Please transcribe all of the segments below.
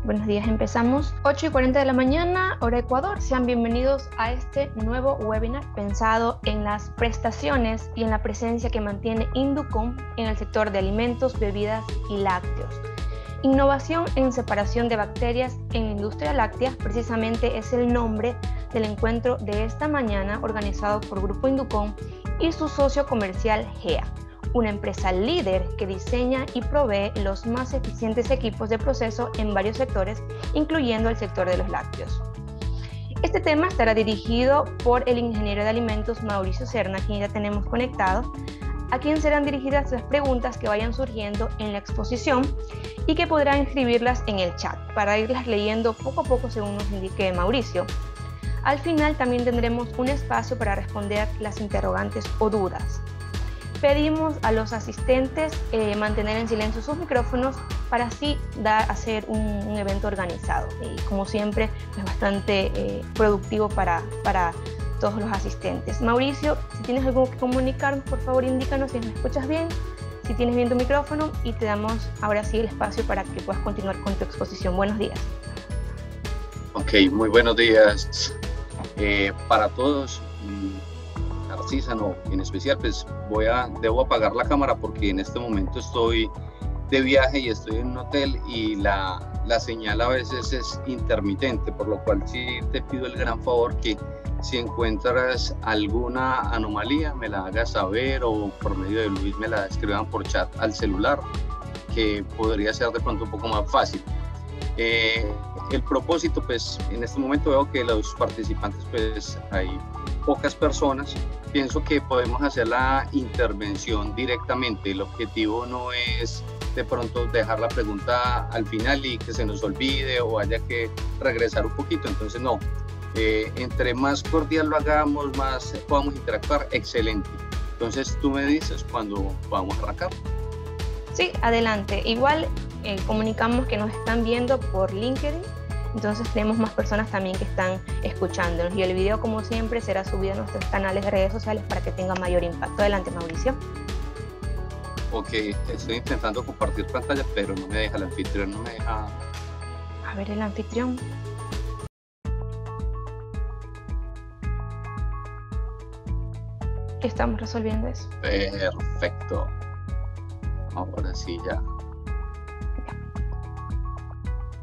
Buenos días, empezamos 8:40 de la mañana, hora Ecuador. Sean bienvenidos a este nuevo webinar pensado en las prestaciones y en la presencia que mantiene Inducom en el sector de alimentos, bebidas y lácteos. Innovación en separación de bacterias en la industria láctea, precisamente es el nombre del encuentro de esta mañana organizado por Grupo Inducom y su socio comercial GEA, una empresa líder que diseña y provee los más eficientes equipos de proceso en varios sectores, incluyendo el sector de los lácteos. Este tema estará dirigido por el ingeniero de alimentos Mauricio Serna, quien ya tenemos conectado, a quien serán dirigidas las preguntas que vayan surgiendo en la exposición y que podrán escribirlas en el chat para irlas leyendo poco a poco según nos indique Mauricio. Al final también tendremos un espacio para responder las interrogantes o dudas. Pedimos a los asistentes mantener en silencio sus micrófonos para así hacer un evento organizado y como siempre es bastante productivo para todos los asistentes. Mauricio, si tienes algo que comunicarnos, por favor indícanos si nos escuchas bien, si tienes bien tu micrófono y te damos ahora sí el espacio para que puedas continuar con tu exposición. Buenos días. Ok, muy buenos días para todos. Narcisa, en especial, pues debo apagar la cámara porque en este momento estoy de viaje y estoy en un hotel y la señal a veces es intermitente, por lo cual sí te pido el gran favor que si encuentras alguna anomalía me la hagas saber o por medio de Luis me la escriban por chat al celular, que podría ser de pronto un poco más fácil. El propósito, pues en este momento veo que los participantes, pues hay pocas personas. Pienso que podemos hacer la intervención directamente. El objetivo no es de pronto dejar la pregunta al final y que se nos olvide o haya que regresar un poquito. Entonces no, entre más cordial lo hagamos, más podamos interactuar, excelente. Entonces tú me dices cuando vamos a arrancar. Sí, adelante. Igual comunicamos que nos están viendo por LinkedIn, entonces tenemos más personas también que están escuchándonos y el video, como siempre, será subido a nuestros canales de redes sociales para que tenga mayor impacto. Adelante, Mauricio. Ok, estoy intentando compartir pantalla, pero no me deja el anfitrión, no me deja... A ver, el anfitrión. Estamos resolviendo eso. Perfecto. Ahora sí ya.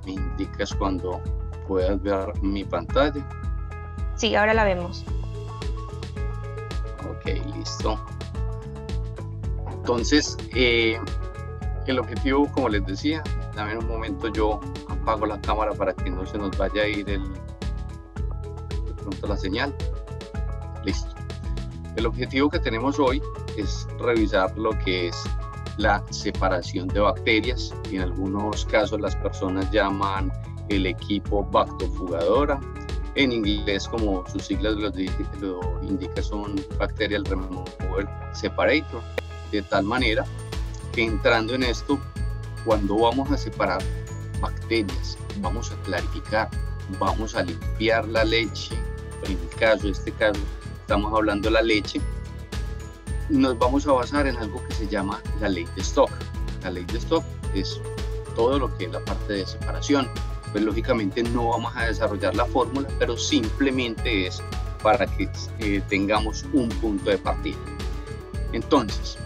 Me indicas cuando puedas ver mi pantalla. Sí, ahora la vemos. Ok, listo. Entonces, el objetivo, como les decía, dame un momento, yo apago la cámara para que no se nos vaya a ir de pronto la señal. Listo. El objetivo que tenemos hoy es revisar lo que es la separación de bacterias. En algunos casos las personas llaman el equipo bactofugadora, en inglés como sus siglas lo indica son Bacterial Removal Separator, de tal manera que entrando en esto, cuando vamos a separar bacterias, vamos a clarificar, vamos a limpiar la leche. En este caso estamos hablando de la leche. Nos vamos a basar en algo que se llama la ley de Stock. La ley de Stock es todo lo que es la parte de separación. Pues lógicamente no vamos a desarrollar la fórmula, pero simplemente es para que tengamos un punto de partida. Entonces,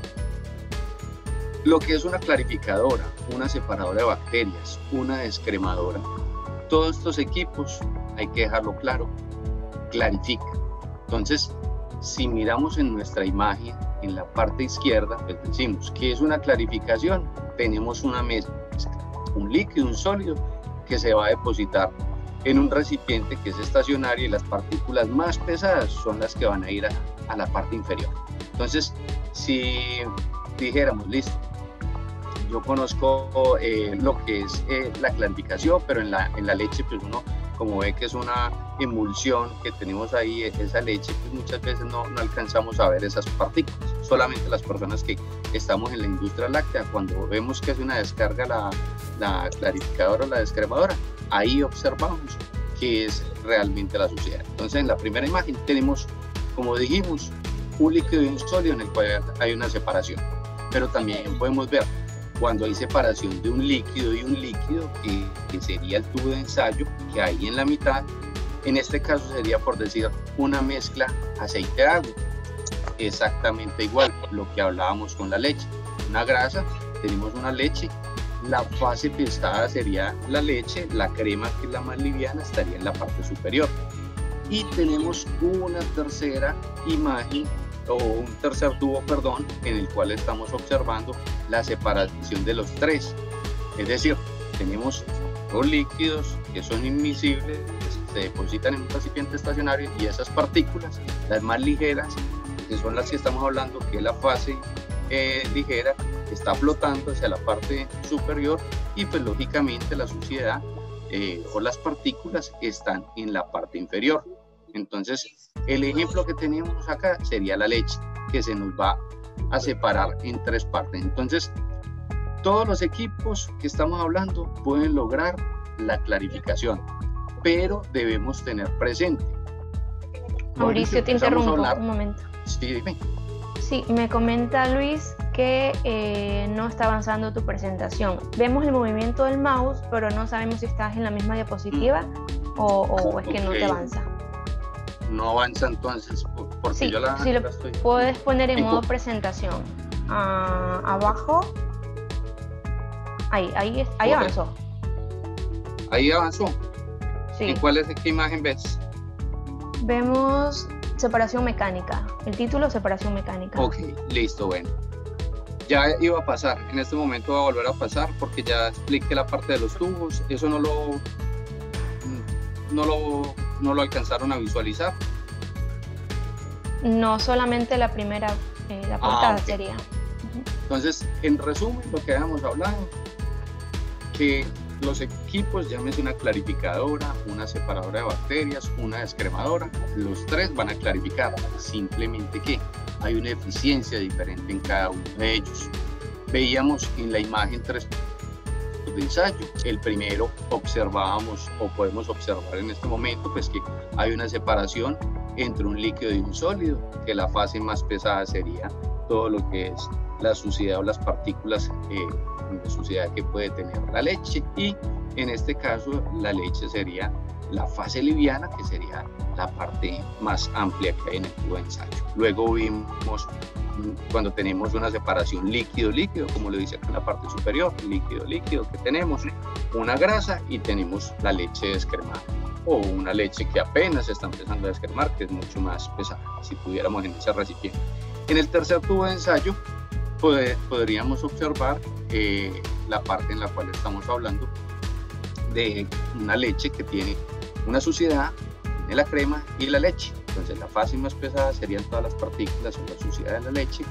lo que es una clarificadora, una separadora de bacterias, una descremadora, todos estos equipos, hay que dejarlo claro, clarifican. Entonces, si miramos en nuestra imagen, en la parte izquierda, pues decimos que es una clarificación. Tenemos una mezcla, un líquido, un sólido, que se va a depositar en un recipiente que es estacionario y las partículas más pesadas son las que van a ir a la parte inferior. Entonces, si dijéramos, listo, yo conozco lo que es la clarificación, pero en la leche, pues uno como ve que es una emulsión que tenemos ahí, esa leche, pues muchas veces no alcanzamos a ver esas partículas. Solamente las personas que estamos en la industria láctea, cuando vemos que es una descarga la clarificadora o la descremadora, ahí observamos que es realmente la suciedad. Entonces en la primera imagen tenemos, como dijimos, un líquido y un sólido en el cual hay una separación, pero también podemos ver cuando hay separación de un líquido y un líquido, que sería el tubo de ensayo que hay en la mitad. En este caso sería, por decir, una mezcla aceite-agua. Exactamente igual lo que hablábamos con la leche. Una grasa, tenemos una leche, la fase pesada sería la leche, la crema, que es la más liviana, estaría en la parte superior. Y tenemos una tercera imagen, o un tercer tubo, perdón, en el cual estamos observando la separación de los tres. Es decir, tenemos dos líquidos que son inmiscibles, se depositan en un recipiente estacionario, y esas partículas, las más ligeras, que son las que estamos hablando, que es la fase ligera, está flotando hacia la parte superior, y pues lógicamente la suciedad o las partículas están en la parte inferior. Entonces, el ejemplo que tenemos acá sería la leche, que se nos va a separar en tres partes. Entonces, todos los equipos que estamos hablando pueden lograr la clarificación, pero debemos tener presente. Mauricio, te interrumpo un momento. Sí, dime. Sí, me comenta Luis que no está avanzando tu presentación. Vemos el movimiento del mouse, pero no sabemos si estás en la misma diapositiva o es que no te avanza. No avanza entonces, porque sí, yo la estoy... Puedes poner en modo presentación. Abajo. Ahí avanzó. Ahí avanzó. Sí. ¿Y qué imagen ves? Vemos separación mecánica. El título, separación mecánica. Ok, listo, bueno. Ya iba a pasar. En este momento va a volver a pasar porque ya expliqué la parte de los tubos. Eso no lo alcanzaron a visualizar. No, solamente la primera, la portada okay. sería. Entonces, en resumen, lo que habíamos hablado, que los equipos, llámese una clarificadora, una separadora de bacterias, una descremadora, los tres van a clarificar, simplemente que hay una eficiencia diferente en cada uno de ellos. Veíamos en la imagen tres de ensayo. El primero observábamos, o podemos observar en este momento, pues que hay una separación entre un líquido y un sólido, que la fase más pesada sería todo lo que es la suciedad o las partículas de suciedad que puede tener la leche, y en este caso la leche sería la fase liviana, que sería la parte más amplia que hay en el tubo de ensayo. Luego vimos cuando tenemos una separación líquido-líquido, como lo dice acá en la parte superior, líquido-líquido, que tenemos una grasa y tenemos la leche descremada, o una leche que apenas se está empezando a descremar, que es mucho más pesada, si pudiéramos en ese recipiente. En el tercer tubo de ensayo podríamos observar la parte en la cual estamos hablando de una leche que tiene una suciedad, tiene la crema y la leche. Entonces la fase más pesada serían todas las partículas o la suciedad de la leche.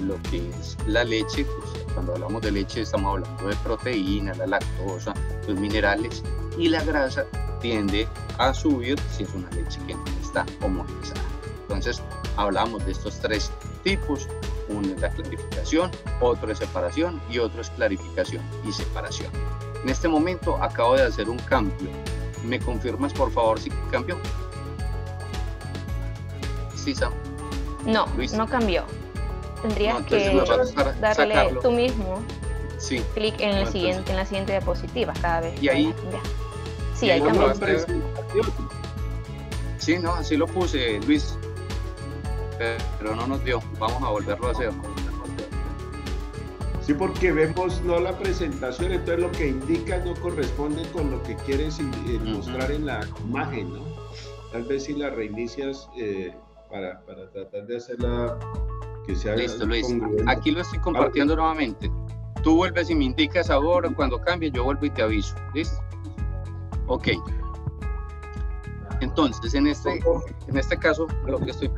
Lo que es la leche, pues cuando hablamos de leche estamos hablando de proteína, la lactosa, los minerales, y la grasa tiende a subir si es una leche que no está homogenizada. Entonces hablamos de estos tres tipos: uno es la clarificación, otro es separación y otro es clarificación y separación. En este momento acabo de hacer un cambio. ¿Me confirmas por favor si cambió? Sí, Sam. No, Luis. No cambió. Tendrías que darle sacarlo. Tú mismo clic en, en la siguiente diapositiva cada vez. Y ahí. Sí, ahí cambió. Sí, no, así lo puse, Luis. Pero no nos dio. Vamos a volverlo a hacer. Sí, porque vemos no la presentación, entonces lo que indica no corresponde con lo que quieres mostrar en la imagen, ¿no? Tal vez si la reinicias para tratar de hacerla que sea listo, Luis. Aquí lo estoy compartiendo nuevamente. Tú vuelves y me indicas ahora, cuando cambie yo vuelvo y te aviso. ¿Listo? Ok. Entonces, en este caso, lo que estoy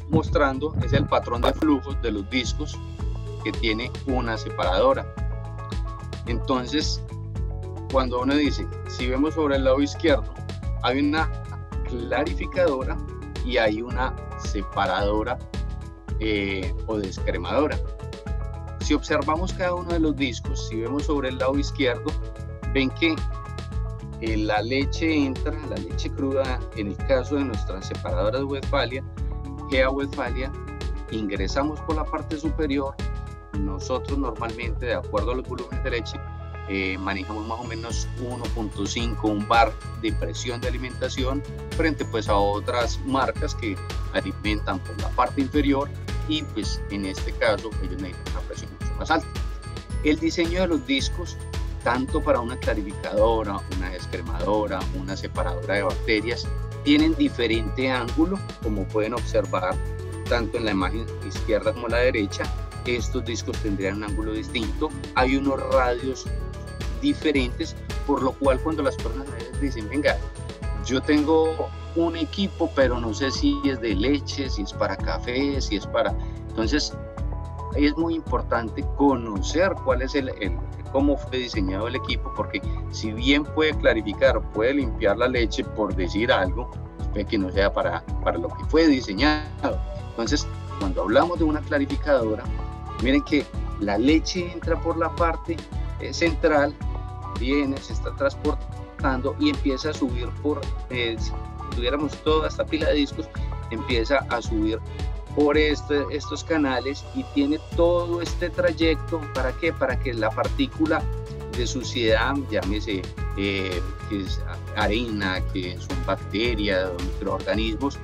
mostrando es el patrón de flujos de los discos que tiene una separadora. Entonces, cuando uno dice, si vemos sobre el lado izquierdo, hay una clarificadora y hay una separadora o descremadora. Si observamos cada uno de los discos, si vemos sobre el lado izquierdo, ven que la leche entra, la leche cruda, en el caso de nuestras separadoras Westfalia, GEA Westfalia, ingresamos por la parte superior nosotros normalmente, de acuerdo a los volúmenes de leche, manejamos más o menos 1.5, un bar de presión de alimentación frente pues a otras marcas que alimentan por la parte inferior y pues en este caso ellos necesitan una presión mucho más alta. El diseño de los discos, tanto para una clarificadora, una descremadora, una separadora de bacterias, tienen diferente ángulo, como pueden observar tanto en la imagen izquierda como la derecha. Estos discos tendrían un ángulo distinto, hay unos radios diferentes, por lo cual cuando las personas a veces dicen, venga, yo tengo un equipo, pero no sé si es de leche, si es para café, si es para... Entonces, es muy importante conocer cuál es cómo fue diseñado el equipo, porque si bien puede clarificar, puede limpiar la leche, por decir algo, puede que no sea para lo que fue diseñado. Entonces, cuando hablamos de una clarificadora, miren que la leche entra por la parte central, viene, se está transportando y empieza a subir si tuviéramos toda esta pila de discos, empieza a subir por estos canales y tiene todo este trayecto. ¿Para qué? Para que la partícula de suciedad, llámese que es arena, que son bacterias, microorganismos,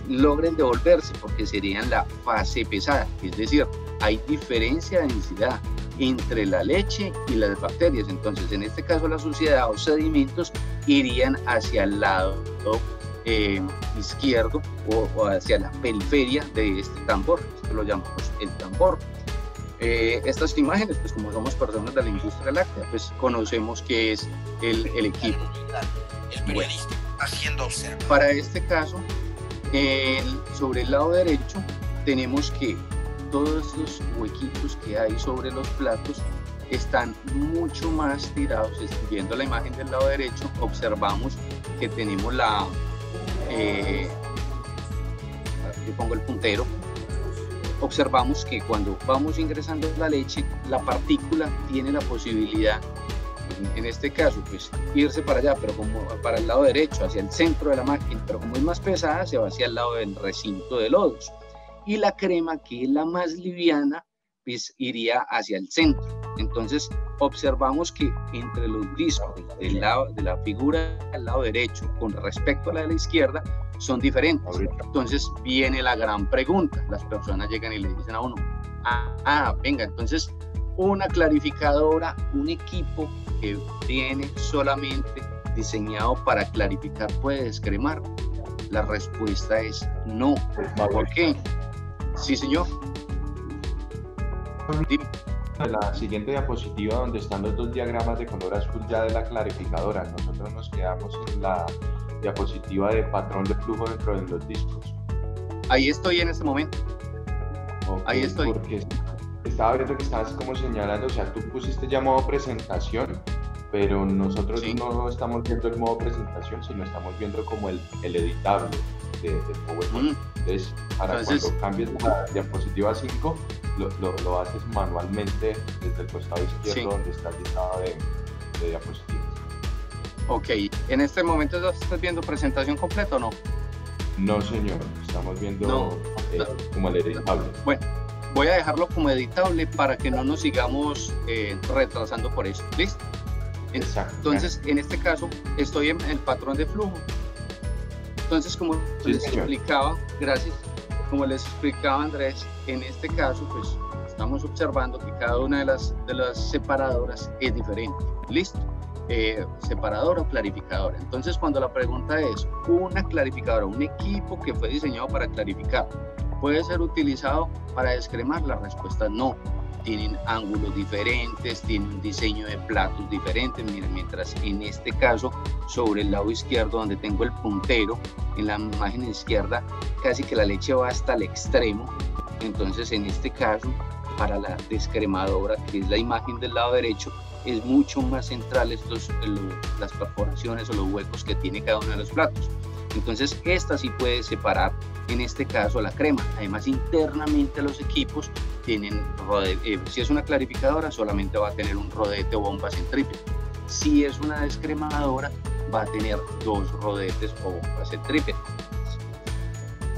logren devolverse, porque serían la fase pesada. Es decir, hay diferencia de densidad entre la leche y las bacterias. Entonces, en este caso, la suciedad o sedimentos irían hacia el lado izquierdo o hacia la periferia de este tambor. Esto lo llamamos el tambor. Estas imágenes, pues como somos personas de la industria láctea, pues conocemos que es el equipo. Bueno, para este caso, sobre el lado derecho tenemos que todos estos huequitos que hay sobre los platos están mucho más tirados. Viendo la imagen del lado derecho, observamos que tenemos aquí pongo el puntero. Observamos que cuando vamos ingresando la leche, la partícula tiene la posibilidad, en este caso, pues irse para allá, pero como para el lado derecho, hacia el centro de la máquina, pero como es más pesada, se va hacia el lado del recinto de lodos. Y la crema, que es la más liviana, pues iría hacia el centro. Entonces observamos que entre los discos del lado de la figura del lado derecho con respecto a la de la izquierda son diferentes. Entonces viene la gran pregunta. Las personas llegan y le dicen a uno, venga, entonces una clarificadora, un equipo que viene solamente diseñado para clarificar, ¿puede descremar? La respuesta es no. ¿Por qué? Sí, señor. La siguiente diapositiva, donde están los dos diagramas de color azul ya de la clarificadora, nosotros nos quedamos en la diapositiva de patrón de flujo dentro de los discos. Ahí estoy en este momento. Okay, ahí estoy. Porque estaba viendo que estabas como señalando, o sea, tú pusiste ya modo presentación, pero nosotros no estamos viendo el modo presentación, sino estamos viendo como el editable del PowerPoint. Entonces, cuando cambies la diapositiva 5, lo haces manualmente desde el costado izquierdo, donde está el listado de diapositivas. Ok, ¿en este momento estás viendo presentación completa o no? No, señor, estamos viendo como el editable. Bueno, voy a dejarlo como editable para que no nos sigamos retrasando por eso. ¿Listo? Exacto. Entonces, en este caso, estoy en el patrón de flujo. Entonces, como les explicaba, gracias, como les explicaba Andrés, en este caso, pues estamos observando que cada una de las separadoras es diferente. ¿Listo? Separadora o clarificadora. Entonces, cuando la pregunta es, una clarificadora, un equipo que fue diseñado para clarificar, ¿puede ser utilizado para descremar? La respuesta es no. Tienen ángulos diferentes, tienen un diseño de platos diferentes. Miren, mientras en este caso, sobre el lado izquierdo, donde tengo el puntero, en la imagen izquierda, casi que la leche va hasta el extremo. Entonces, en este caso, para la descremadora, que es la imagen del lado derecho, es mucho más central las perforaciones o los huecos que tiene cada uno de los platos. Entonces, esta sí puede separar, en este caso, la crema. Además, internamente los equipos tienen rodete. Si es una clarificadora, solamente va a tener un rodete o bomba centrípeta. Si es una descremadora, va a tener dos rodetes o bombas centrípetas.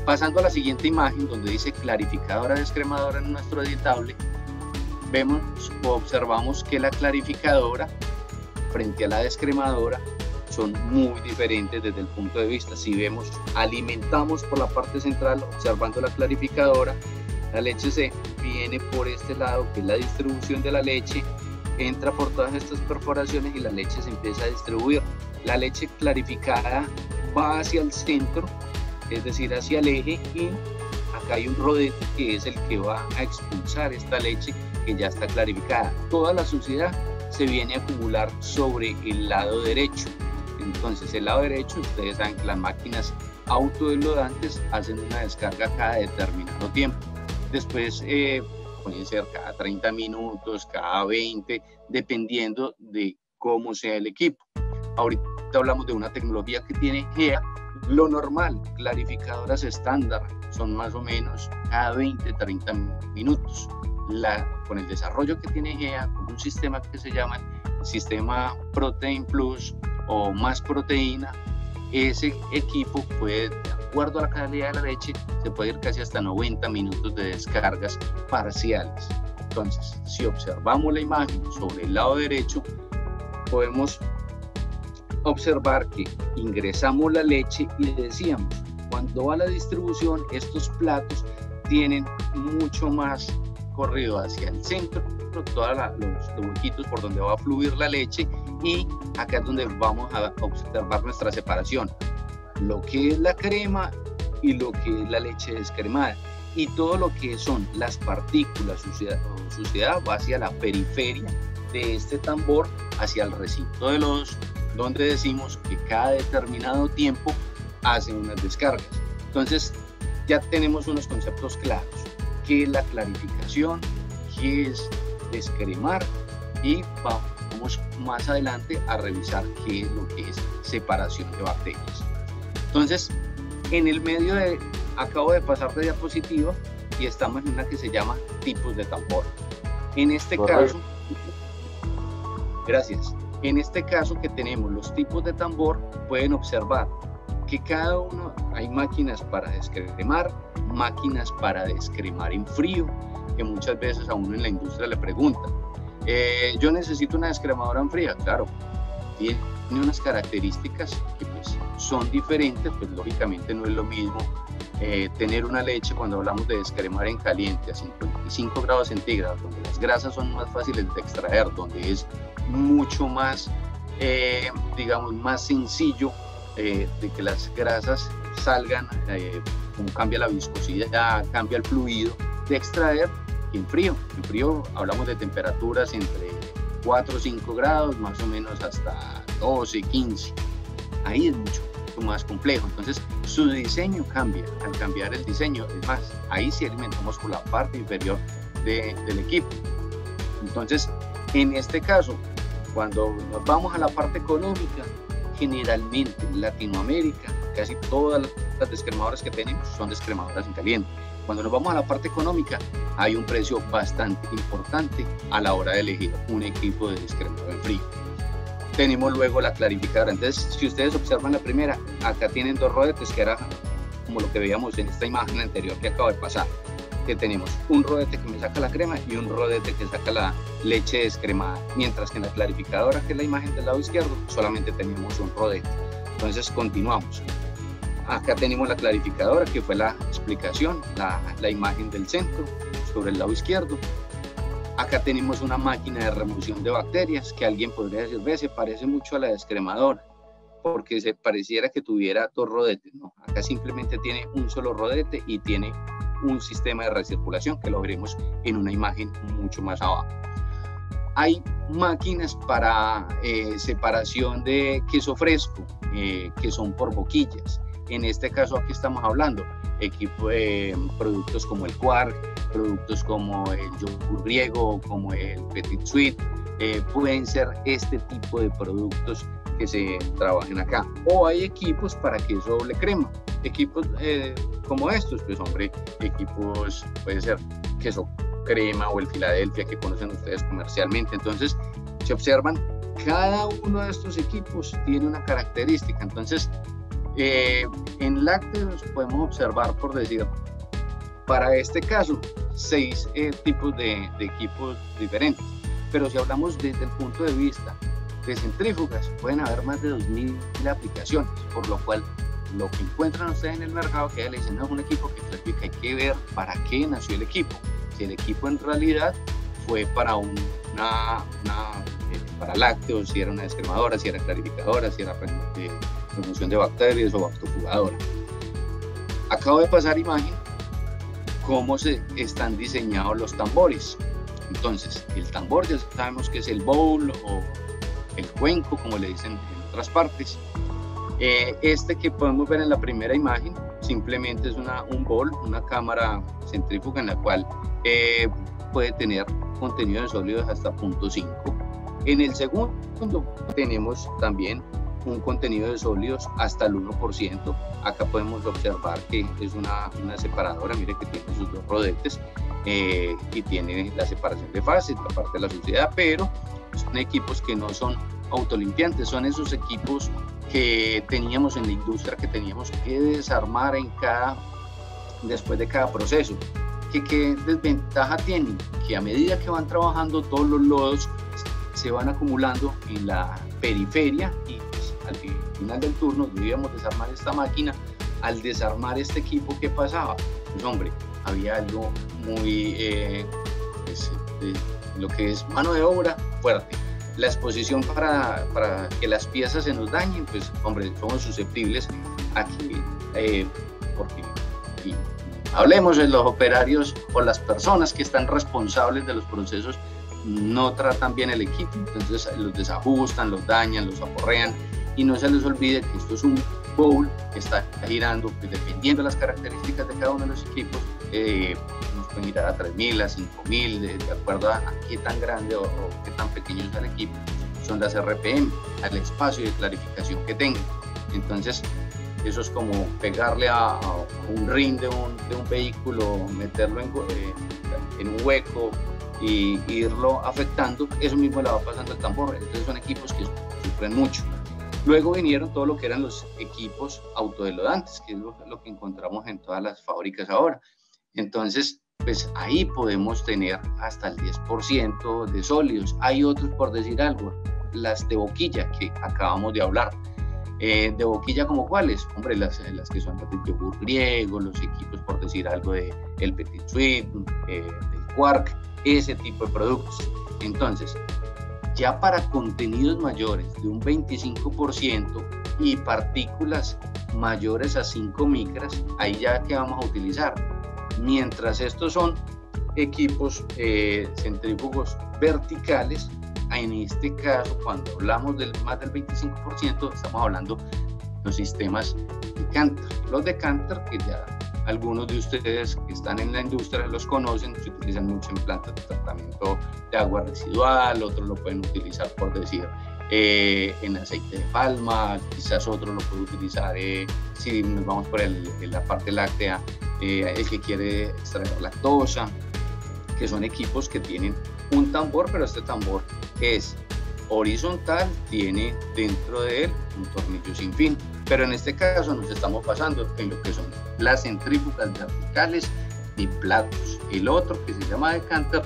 Pasando a la siguiente imagen, donde dice clarificadora descremadora en nuestro editable, vemos o observamos que la clarificadora frente a la descremadora son muy diferentes desde el punto de vista. Si vemos, alimentamos por la parte central observando la clarificadora, la leche se viene por este lado, que es la distribución de la leche, entra por todas estas perforaciones y la leche se empieza a distribuir. La leche clarificada va hacia el centro, es decir, hacia el eje, y acá hay un rodete que es el que va a expulsar esta leche que ya está clarificada. Toda la suciedad se viene a acumular sobre el lado derecho. Entonces, el lado derecho, ustedes saben que las máquinas autodelodantes hacen una descarga cada determinado tiempo. Después pueden ser cada 30 minutos, cada 20, dependiendo de cómo sea el equipo. Ahorita hablamos de una tecnología que tiene GEA. Lo normal, clarificadoras estándar, son más o menos cada 20-30 minutos. Con el desarrollo que tiene GEA, con un sistema que se llama sistema Protein Plus o más proteína, ese equipo puede, de acuerdo a la calidad de la leche, se puede ir casi hasta 90 minutos de descargas parciales. Entonces, si observamos la imagen sobre el lado derecho, podemos observar que ingresamos la leche y decíamos, cuando va la distribución, estos platos tienen mucho más corrido hacia el centro, todos los huequitos por donde va a fluir la leche, y acá es donde vamos a observar nuestra separación, lo que es la crema y lo que es la leche descremada, y todo lo que son las partículas, suciedad va hacia la periferia de este tambor, hacia el recinto de lodos, donde decimos que cada determinado tiempo hacen unas descargas. Entonces ya tenemos unos conceptos claros: qué es la clarificación, qué es descremar, y vamos más adelante a revisar qué es lo que es separación de bacterias. Entonces, en el medio acabo de pasar de diapositiva y estamos en una que se llama tipos de tambor. En este caso, gracias. En este caso que tenemos los tipos de tambor, pueden observar que cada uno hay máquinas para descremar, máquinas para descremar en frío, que muchas veces a uno en la industria le preguntan, yo necesito una descremadora en fría. Claro, tiene unas características que pues son diferentes, pues lógicamente no es lo mismo tener una leche cuando hablamos de descremar en caliente a 55 grados centígrados, donde las grasas son más fáciles de extraer, donde es mucho más, digamos, más sencillo de que las grasas salgan, como cambia la viscosidad, cambia el fluido de extraer. En frío hablamos de temperaturas entre 4 o 5 grados, más o menos hasta 12, 15. Ahí es mucho más complejo. Entonces, su diseño cambia. Al cambiar el diseño, es más, ahí sí alimentamos por la parte inferior del equipo. Entonces, en este caso, cuando nos vamos a la parte económica, generalmente en Latinoamérica, casi todas las descremadoras que tenemos son descremadoras en caliente. Cuando nos vamos a la parte económica, hay un precio bastante importante a la hora de elegir un equipo de descremador en frío. Tenemos luego la clarificadora. Entonces, si ustedes observan la primera, acá tienen dos rodetes, que era como lo que veíamos en esta imagen anterior que acabo de pasar, que tenemos un rodete que me saca la crema y un rodete que saca la leche descremada, mientras que en la clarificadora, que es la imagen del lado izquierdo, solamente tenemos un rodete. Entonces continuamos. Acá tenemos la clarificadora, que fue la explicación, la imagen del centro sobre el lado izquierdo. Acá tenemos una máquina de remoción de bacterias, que alguien podría decir, ve, se parece mucho a la descremadora, porque se pareciera que tuviera dos rodetes. No, acá simplemente tiene un solo rodete y tiene un sistema de recirculación, que lo veremos en una imagen mucho más abajo. Hay máquinas para separación de queso fresco, que son por boquillas. En este caso aquí estamos hablando productos como el quark, productos como el yogur griego, como el petit suisse, pueden ser este tipo de productos que se trabajen acá. O hay equipos para queso doble crema, equipos como estos, pues hombre, equipos, puede ser queso crema o el Filadelfia que conocen ustedes comercialmente. Entonces, se observan, cada uno de estos equipos tiene una característica. Entonces, en lácteos podemos observar, por decir, para este caso, 6 tipos de equipos diferentes. Pero si hablamos desde el punto de vista de centrífugas, pueden haber más de 2.000 aplicaciones, por lo cual lo que encuentran ustedes en el mercado, que le dicen, no es un equipo que clasifica, hay que ver para qué nació el equipo. Si el equipo en realidad fue para para lácteos, si era una descremadora, si era clarificadora, si era remoción de bacterias o bactofugadora. Acabo de pasar imagen cómo se están diseñados los tambores. Entonces, el tambor ya sabemos que es el bowl o el cuenco, como le dicen en otras partes. Este que podemos ver en la primera imagen simplemente es un bowl, una cámara centrífuga en la cual puede tener contenido de sólidos hasta 0.5. En el segundo tenemos también un contenido de sólidos hasta el 1%. Acá podemos observar que es una separadora, mire que tiene sus dos rodetes y tiene la separación de fases, la parte de la suciedad, pero son equipos que no son autolimpiantes, son esos equipos que teníamos en la industria, que teníamos que desarmar después de cada proceso. ¿Qué desventaja tienen? Que a medida que van trabajando, todos los lodos se van acumulando en la periferia y pues, al final del turno debíamos desarmar esta máquina. Al desarmar este equipo, ¿qué pasaba? Pues hombre, había algo muy, lo que es mano de obra fuerte. La exposición para que las piezas se nos dañen, pues hombre, somos susceptibles a que, porque hablemos de los operarios o las personas que están responsables de los procesos, no tratan bien el equipo, entonces los desajustan, los dañan, los aporrean, y no se les olvide que esto es un bowl que está girando, pues, dependiendo de las características de cada uno de los equipos, nos pueden girar a 3.000, a 5.000, de acuerdo a qué tan grande o qué tan pequeño es el equipo, son las RPM, al espacio de clarificación que tenga. Entonces, eso es como pegarle a un rin de un vehículo, meterlo en un hueco y irlo afectando. Eso mismo le va pasando al tambor. Entonces son equipos que sufren mucho. Luego vinieron todo lo que eran los equipos autodelodantes, que es lo que encontramos en todas las fábricas ahora. Entonces, pues ahí podemos tener hasta el 10% de sólidos. Hay otros, por decir algo, las de boquilla que acabamos de hablar. De boquilla, ¿como cuáles? Hombre, las que son las de yogur griego, los equipos, por decir algo, de el Petit Suisse, del Quark, ese tipo de productos. Entonces, ya para contenidos mayores de un 25% y partículas mayores a 5 micras, ahí ya que vamos a utilizar. Mientras estos son equipos centrífugos verticales, en este caso, cuando hablamos del más del 25%, estamos hablando de los sistemas de Cantor. Los de Cantor, que ya algunos de ustedes que están en la industria los conocen, se utilizan mucho en plantas de tratamiento de agua residual, otros lo pueden utilizar, por decir, en aceite de palma, quizás otro lo puede utilizar, si nos vamos por la parte láctea, el que quiere extraer lactosa, que son equipos que tienen un tambor, pero este tambor es horizontal, tiene dentro de él un tornillo sin fin, pero en este caso nos estamos basando en lo que son las centrífugas verticales y platos. El otro, que se llama decanter,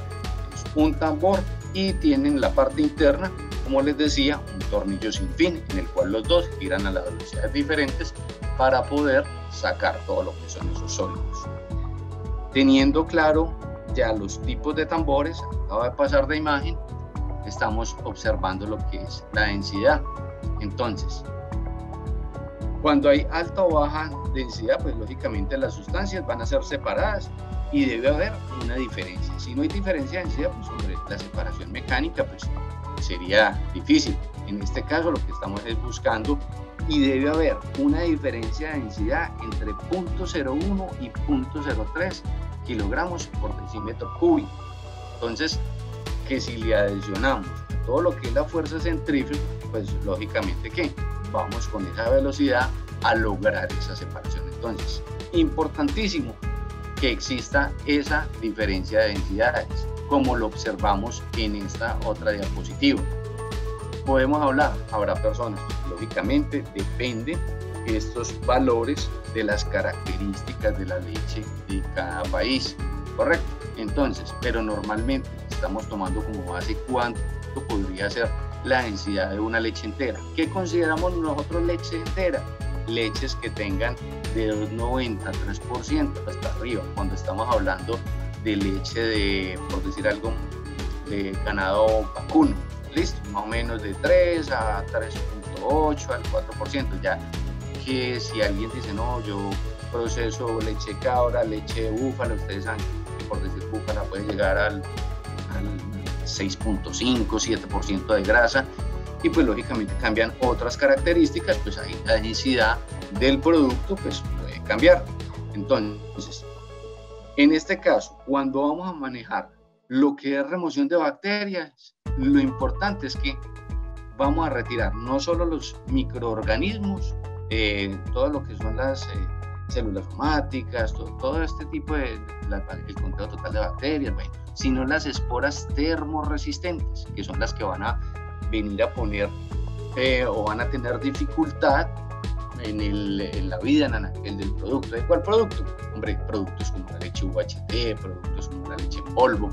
es un tambor y tiene en la parte interna, como les decía, un tornillo sin fin, en el cual los dos giran a las velocidades diferentes para poder sacar todo lo que son esos sólidos. Teniendo claro ya los tipos de tambores, acabo de pasar de imagen, estamos observando lo que es la densidad. Entonces, cuando hay alta o baja densidad, pues lógicamente las sustancias van a ser separadas y debe haber una diferencia. Si no hay diferencia de densidad, pues hombre, la separación mecánica pues sería difícil. En este caso lo que estamos es buscando, y debe haber una diferencia de densidad entre 0.01 y 0.03 kilogramos por decímetro cúbico. Entonces, que si le adicionamos todo lo que es la fuerza centrífuga, pues lógicamente que vamos con esa velocidad a lograr esa separación. Entonces, importantísimo que exista esa diferencia de densidades, como lo observamos en esta otra diapositiva. Podemos hablar, habrá personas, lógicamente depende estos valores de las características de la leche de cada país, ¿correcto? Entonces, pero normalmente estamos tomando como base cuánto podría ser la densidad de una leche entera. ¿Qué consideramos nosotros leche entera? Leches que tengan de 93% hasta arriba, cuando estamos hablando de leche de, por decir algo, de ganado vacuno, listo, más o menos de 3 a 3.8 al 4%, ya que si alguien dice, no, yo proceso leche cabra, leche de búfala, ustedes saben que por decir búfala puede llegar al 6.5, 7% de grasa, y pues lógicamente cambian otras características, pues ahí la densidad del producto pues puede cambiar. Entonces, en este caso, cuando vamos a manejar lo que es remoción de bacterias, lo importante es que vamos a retirar no solo los microorganismos, todo lo que son las células somáticas, todo este tipo de el conteo total de bacterias, bueno, sino las esporas termorresistentes, que son las que van a venir a poner o van a tener dificultad en la vida en anaquel del producto. ¿De cuál producto? Hombre, productos como la leche UHT, productos como la leche en polvo,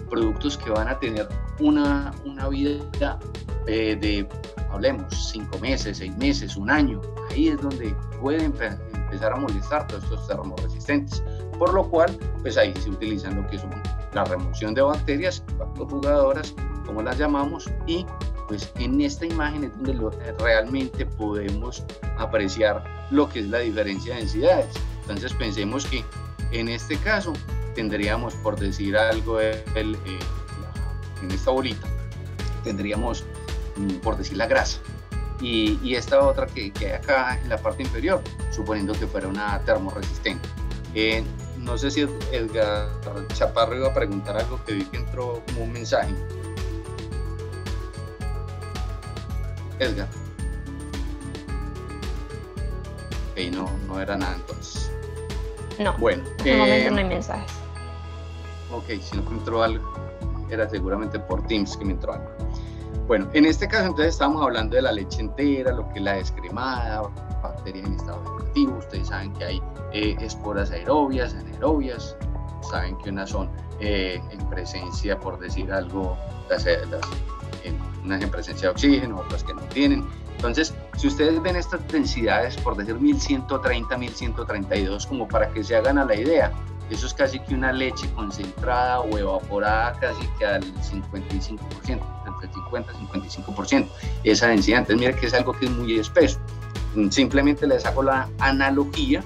productos que van a tener una vida de, hablemos, 5 meses, 6 meses, 1 año. Ahí es donde pueden empezar a molestar todos estos termorresistentes, por lo cual pues ahí se utilizan lo que son la remoción de bacterias, bactofugadoras, como las llamamos, y pues en esta imagen es donde realmente podemos apreciar lo que es la diferencia de densidades. Entonces pensemos que en este caso tendríamos, por decir algo, en esta bolita tendríamos, por decir, la grasa, y esta otra que hay acá en la parte inferior, suponiendo que fuera una termorresistente. No sé si Edgar Chaparro iba a preguntar algo, que vi que entró como un mensaje. Edgar. Ok, no era nada entonces. No, bueno, en este momento no hay mensajes. Ok, si no me entró algo, era seguramente por Teams que me entró algo. Bueno, en este caso entonces estamos hablando de la leche entera, lo que es la descremada, bacterias en estado vegetativo. Ustedes saben que hay esporas aerobias, anaerobias, saben que unas son en presencia, por decir algo, unas en presencia de oxígeno, otras que no tienen. Entonces, si ustedes ven estas densidades, por decir 1130, 1132, como para que se hagan a la idea, eso es casi que una leche concentrada o evaporada casi que al 55%, entre el 50 y 55%, esa densidad. Entonces, mira que es algo que es muy espeso. Simplemente les hago la analogía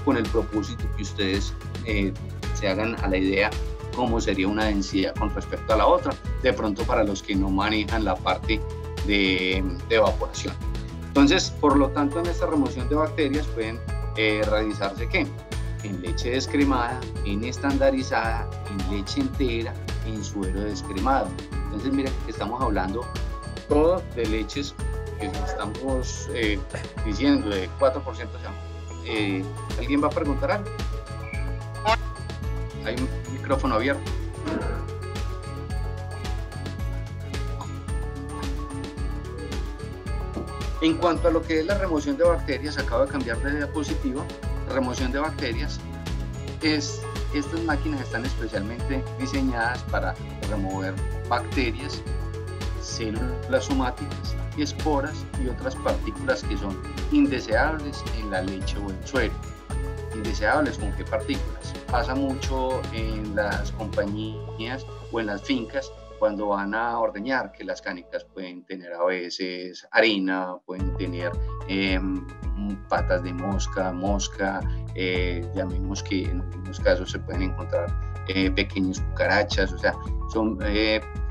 con el propósito que ustedes se hagan a la idea cómo sería una densidad con respecto a la otra, de pronto para los que no manejan la parte de evaporación. Entonces, por lo tanto, en esta remoción de bacterias pueden realizarse ¿qué? En leche descremada, en estandarizada, en leche entera, en suero descremado. Entonces, mira que estamos hablando todo de leches que estamos diciendo de 4%. ¿Alguien va a preguntar algo? Hay un micrófono abierto. En cuanto a lo que es la remoción de bacterias, acabo de cambiar de diapositiva. Remoción de bacterias estas máquinas están especialmente diseñadas para remover bacterias, células somáticas, esporas y otras partículas que son indeseables en la leche o el suero. Indeseables, ¿con qué partículas? Pasa mucho en las compañías o en las fincas cuando van a ordeñar, que las canicas pueden tener a veces harina, pueden tener patas de mosca, llamemos que en algunos casos se pueden encontrar pequeñas cucarachas, o sea, son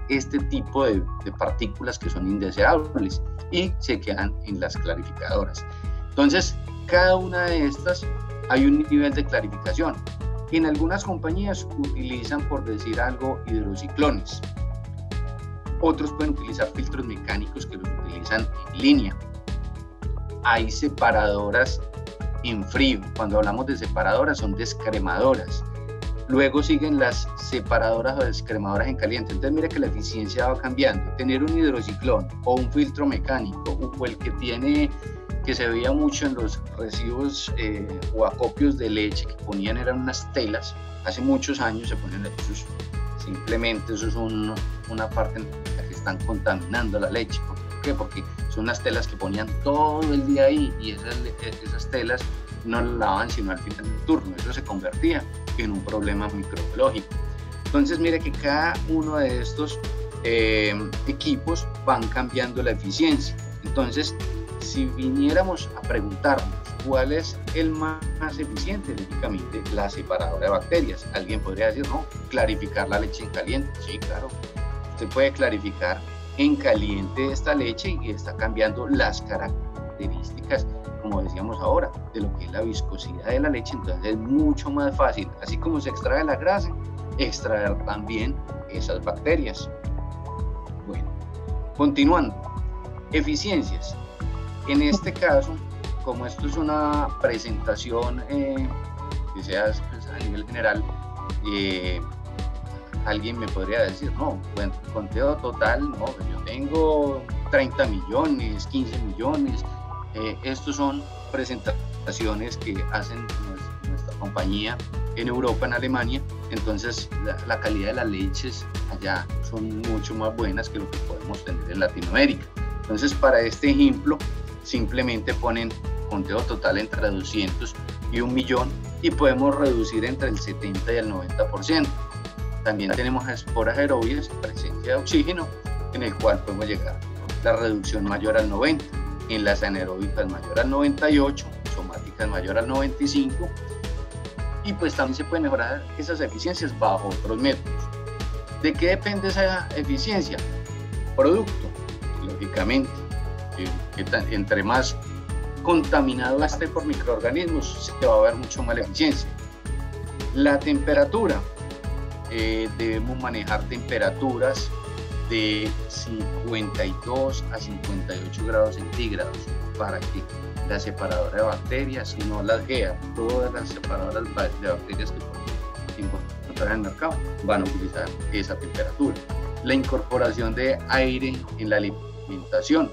este tipo de partículas que son indeseables y se quedan en las clarificadoras. Entonces, cada una de estas hay un nivel de clarificación. En algunas compañías utilizan, por decir algo, hidrociclones. Otros pueden utilizar filtros mecánicos que los utilizan en línea. Hay separadoras en frío. Cuando hablamos de separadoras, son descremadoras. Luego siguen las separadoras o descremadoras en caliente. Entonces mira que la eficiencia va cambiando. Tener un hidrociclón o un filtro mecánico o el que tiene, que se veía mucho en los recibos o acopios de leche que ponían, eran unas telas hace muchos años se ponen esos, simplemente eso es una parte en la que están contaminando la leche. ¿Por qué? Porque son unas telas que ponían todo el día ahí y esas telas no las lavaban sino al final del turno. Eso se convertía en un problema microbiológico. Entonces mire que cada uno de estos equipos van cambiando la eficiencia. Entonces, si viniéramos a preguntarnos cuál es el más eficiente, lógicamente la separadora de bacterias. Alguien podría decir, no, clarificar la leche en caliente. Sí, claro, usted puede clarificar en caliente esta leche y está cambiando las características, como decíamos ahora, de lo que es la viscosidad de la leche. Entonces es mucho más fácil, así como se extrae la grasa, extraer también esas bacterias. Bueno, continuando, eficiencias. En este caso, como esto es una presentación que se hace pues, a nivel general, alguien me podría decir, no, bueno, conteo total, no, yo tengo 30 millones, 15 millones. Estos son presentaciones que hacen nuestra compañía en Europa, en Alemania. Entonces la calidad de las leches allá son mucho más buenas que lo que podemos tener en Latinoamérica. Entonces para este ejemplo simplemente ponen conteo total entre 200 y 1 millón y podemos reducir entre el 70 y el 90%. También tenemos esporas aerobias, presencia de oxígeno, en el cual podemos llegar a la reducción mayor al 90%, en las anaeróbicas mayor al 98%, somáticas mayor al 95%, y pues también se pueden mejorar esas eficiencias bajo otros métodos. ¿De qué depende esa eficiencia? Producto, lógicamente. Entre más contaminado esté por microorganismos, se va a ver mucho más la eficiencia. La temperatura, debemos manejar temperaturas de 52 a 58 grados centígrados para que la separadora de bacterias no las vea. Todas las separadoras de bacterias que podemos encontrar en el mercado van a utilizar esa temperatura. La incorporación de aire en la alimentación,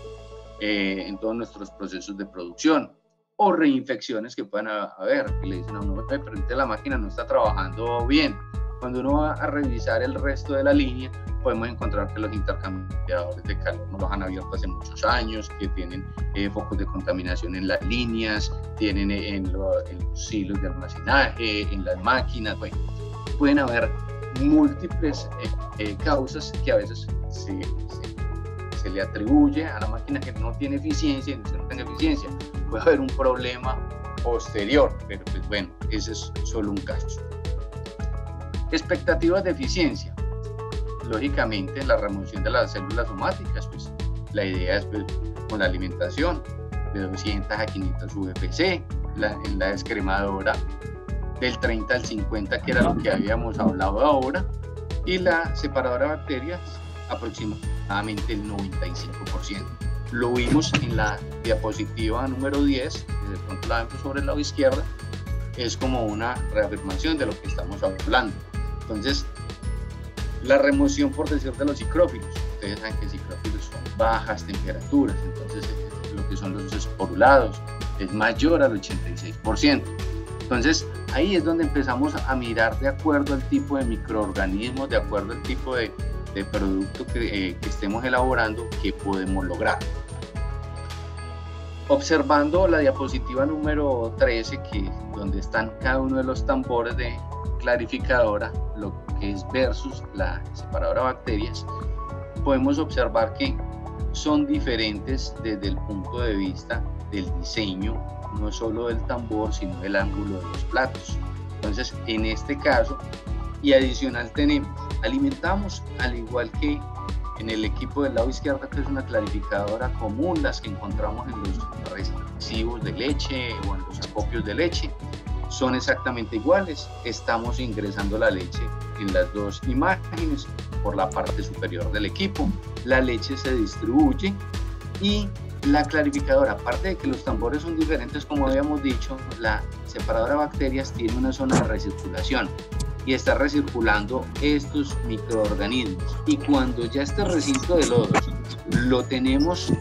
en todos nuestros procesos de producción, o reinfecciones que puedan haber, y le dicen a uno, pero la máquina no está trabajando bien. Cuando uno va a revisar el resto de la línea, podemos encontrar que los intercambiadores de calor no los han abierto hace muchos años, que tienen focos de contaminación en las líneas, tienen en los hilos de almacenaje, en las máquinas. Bueno, pueden haber múltiples causas que a veces se le atribuye a la máquina que no tiene eficiencia, y si no tiene eficiencia puede haber un problema posterior, pero pues bueno, ese es solo un caso. Expectativas de eficiencia. Lógicamente, en la remoción de las células somáticas, pues la idea es pues, con la alimentación de 200 a 500 UFC, en la descremadora del 30 al 50, que era lo que habíamos hablado ahora, y la separadora de bacterias aproximadamente el 95%. Lo vimos en la diapositiva número 10, que de pronto la vemos sobre el lado izquierdo, es como una reafirmación de lo que estamos hablando. Entonces, la remoción, por decir, de los cicrófilos. Ustedes saben que cicrófilos son bajas temperaturas, entonces lo que son los esporulados es mayor al 86%. Entonces, ahí es donde empezamos a mirar de acuerdo al tipo de microorganismos, de acuerdo al tipo de producto que estemos elaborando, que podemos lograr. Observando la diapositiva número 13, donde están cada uno de los tambores de clarificadora, lo que es versus la separadora de bacterias, podemos observar que son diferentes desde el punto de vista del diseño, no solo del tambor, sino del ángulo de los platos. Entonces, en este caso, y adicional alimentamos, al igual que en el equipo del lado izquierdo, que es una clarificadora común, las que encontramos en los recibos de leche o en los acopios de leche, son exactamente iguales. Estamos ingresando la leche en las dos imágenes por la parte superior del equipo. La leche se distribuye y la clarificadora, aparte de que los tambores son diferentes, como habíamos dicho, la separadora de bacterias tiene una zona de recirculación y está recirculando estos microorganismos, y cuando ya este recinto de lodos lo tenemos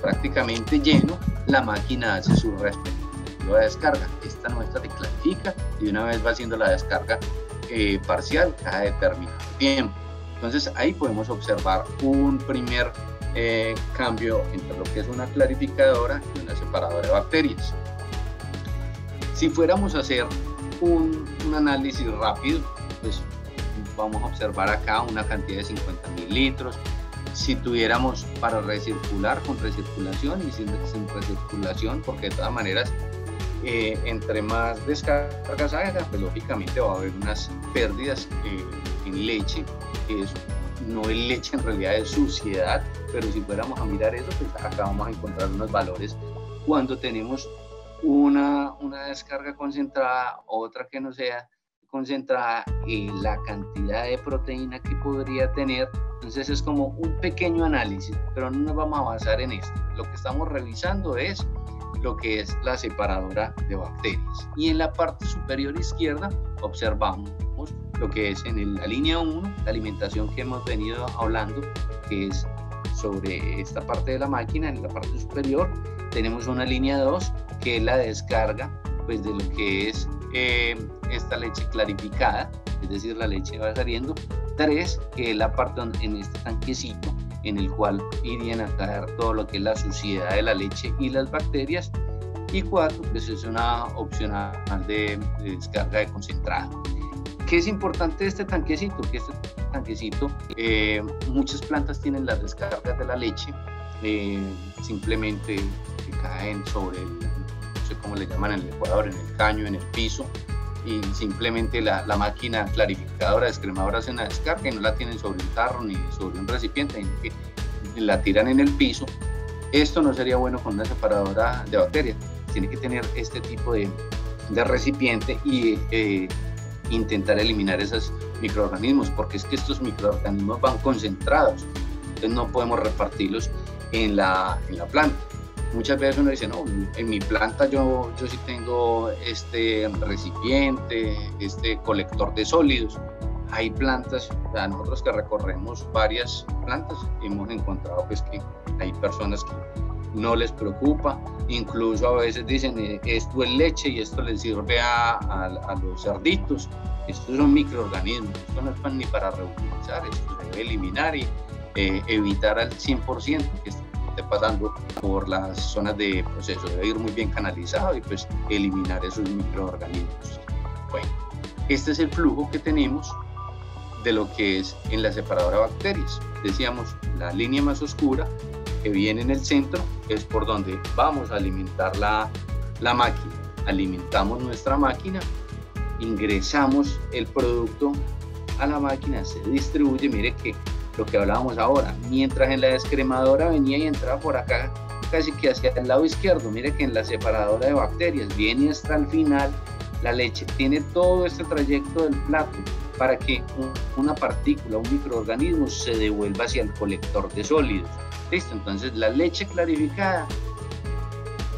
prácticamente lleno, la máquina hace su respectivo haciendo la descarga. Esta nuestra te clarifica y de una vez va haciendo la descarga parcial cada determinado tiempo. Entonces ahí podemos observar un primer cambio entre lo que es una clarificadora y una separadora de bacterias. Si fuéramos a hacer un análisis rápido, pues vamos a observar acá una cantidad de 50 mililitros. Si tuviéramos para recircular, con recirculación y sin recirculación, porque de todas maneras entre más descargas haga, pues lógicamente va a haber unas pérdidas en leche, que es, no es leche, en realidad es suciedad, pero si fuéramos a mirar eso, pues acá vamos a encontrar unos valores cuando tenemos una descarga concentrada, otra que no sea concentrada, y la cantidad de proteína que podría tener. Entonces es como un pequeño análisis, pero no nos vamos a basar en esto. Lo que estamos revisando es lo que es la separadora de bacterias, y en la parte superior izquierda observamos lo que es en la línea 1, la alimentación que hemos venido hablando, que es sobre esta parte de la máquina. En la parte superior tenemos una línea 2, que es la descarga pues de lo que es esta leche clarificada, es decir, la leche va saliendo. 3, que es la parte en este tanquecito en el cual irían a caer todo lo que es la suciedad de la leche y las bacterias. Y 4, pues es una opcional de descarga de concentrado. ¿Qué es importante de este tanquecito? Que este tanquecito, muchas plantas tienen las descargas de la leche, simplemente que caen sobre el, no sé cómo le llaman en el Ecuador, en el caño, en el piso, y simplemente la máquina clarificadora, descremadora hace una descarga y no la tienen sobre un tarro ni sobre un recipiente, sino que la tiran en el piso. Esto no sería bueno con una separadora de bacterias. Tiene que tener este tipo de recipiente y intentar eliminar esos microorganismos, porque es que estos microorganismos van concentrados, entonces no podemos repartirlos en la planta. Muchas veces uno dice, no, en mi planta yo sí tengo este recipiente, este colector de sólidos. Hay plantas, o sea, nosotros que recorremos varias plantas, hemos encontrado pues que hay personas que no les preocupa, incluso a veces dicen, esto es leche y esto les sirve a los cerditos. Estos son microorganismos, esto no es ni para reutilizar, esto se debe eliminar y evitar al 100% que esté pasando por las zonas de proceso. Debe ir muy bien canalizado y pues eliminar esos microorganismos. Bueno, este es el flujo que tenemos de lo que es en la separadora de bacterias. Decíamos, la línea más oscura que viene en el centro es por donde vamos a alimentar la máquina. Alimentamos nuestra máquina, ingresamos el producto a la máquina, se distribuye. Mire que lo que hablábamos ahora, mientras en la descremadora venía y entraba por acá casi que hacia el lado izquierdo, mire que en la separadora de bacterias viene hasta el final la leche, tiene todo este trayecto del plato para que una partícula, un microorganismo se devuelva hacia el colector de sólidos. Listo, entonces la leche clarificada,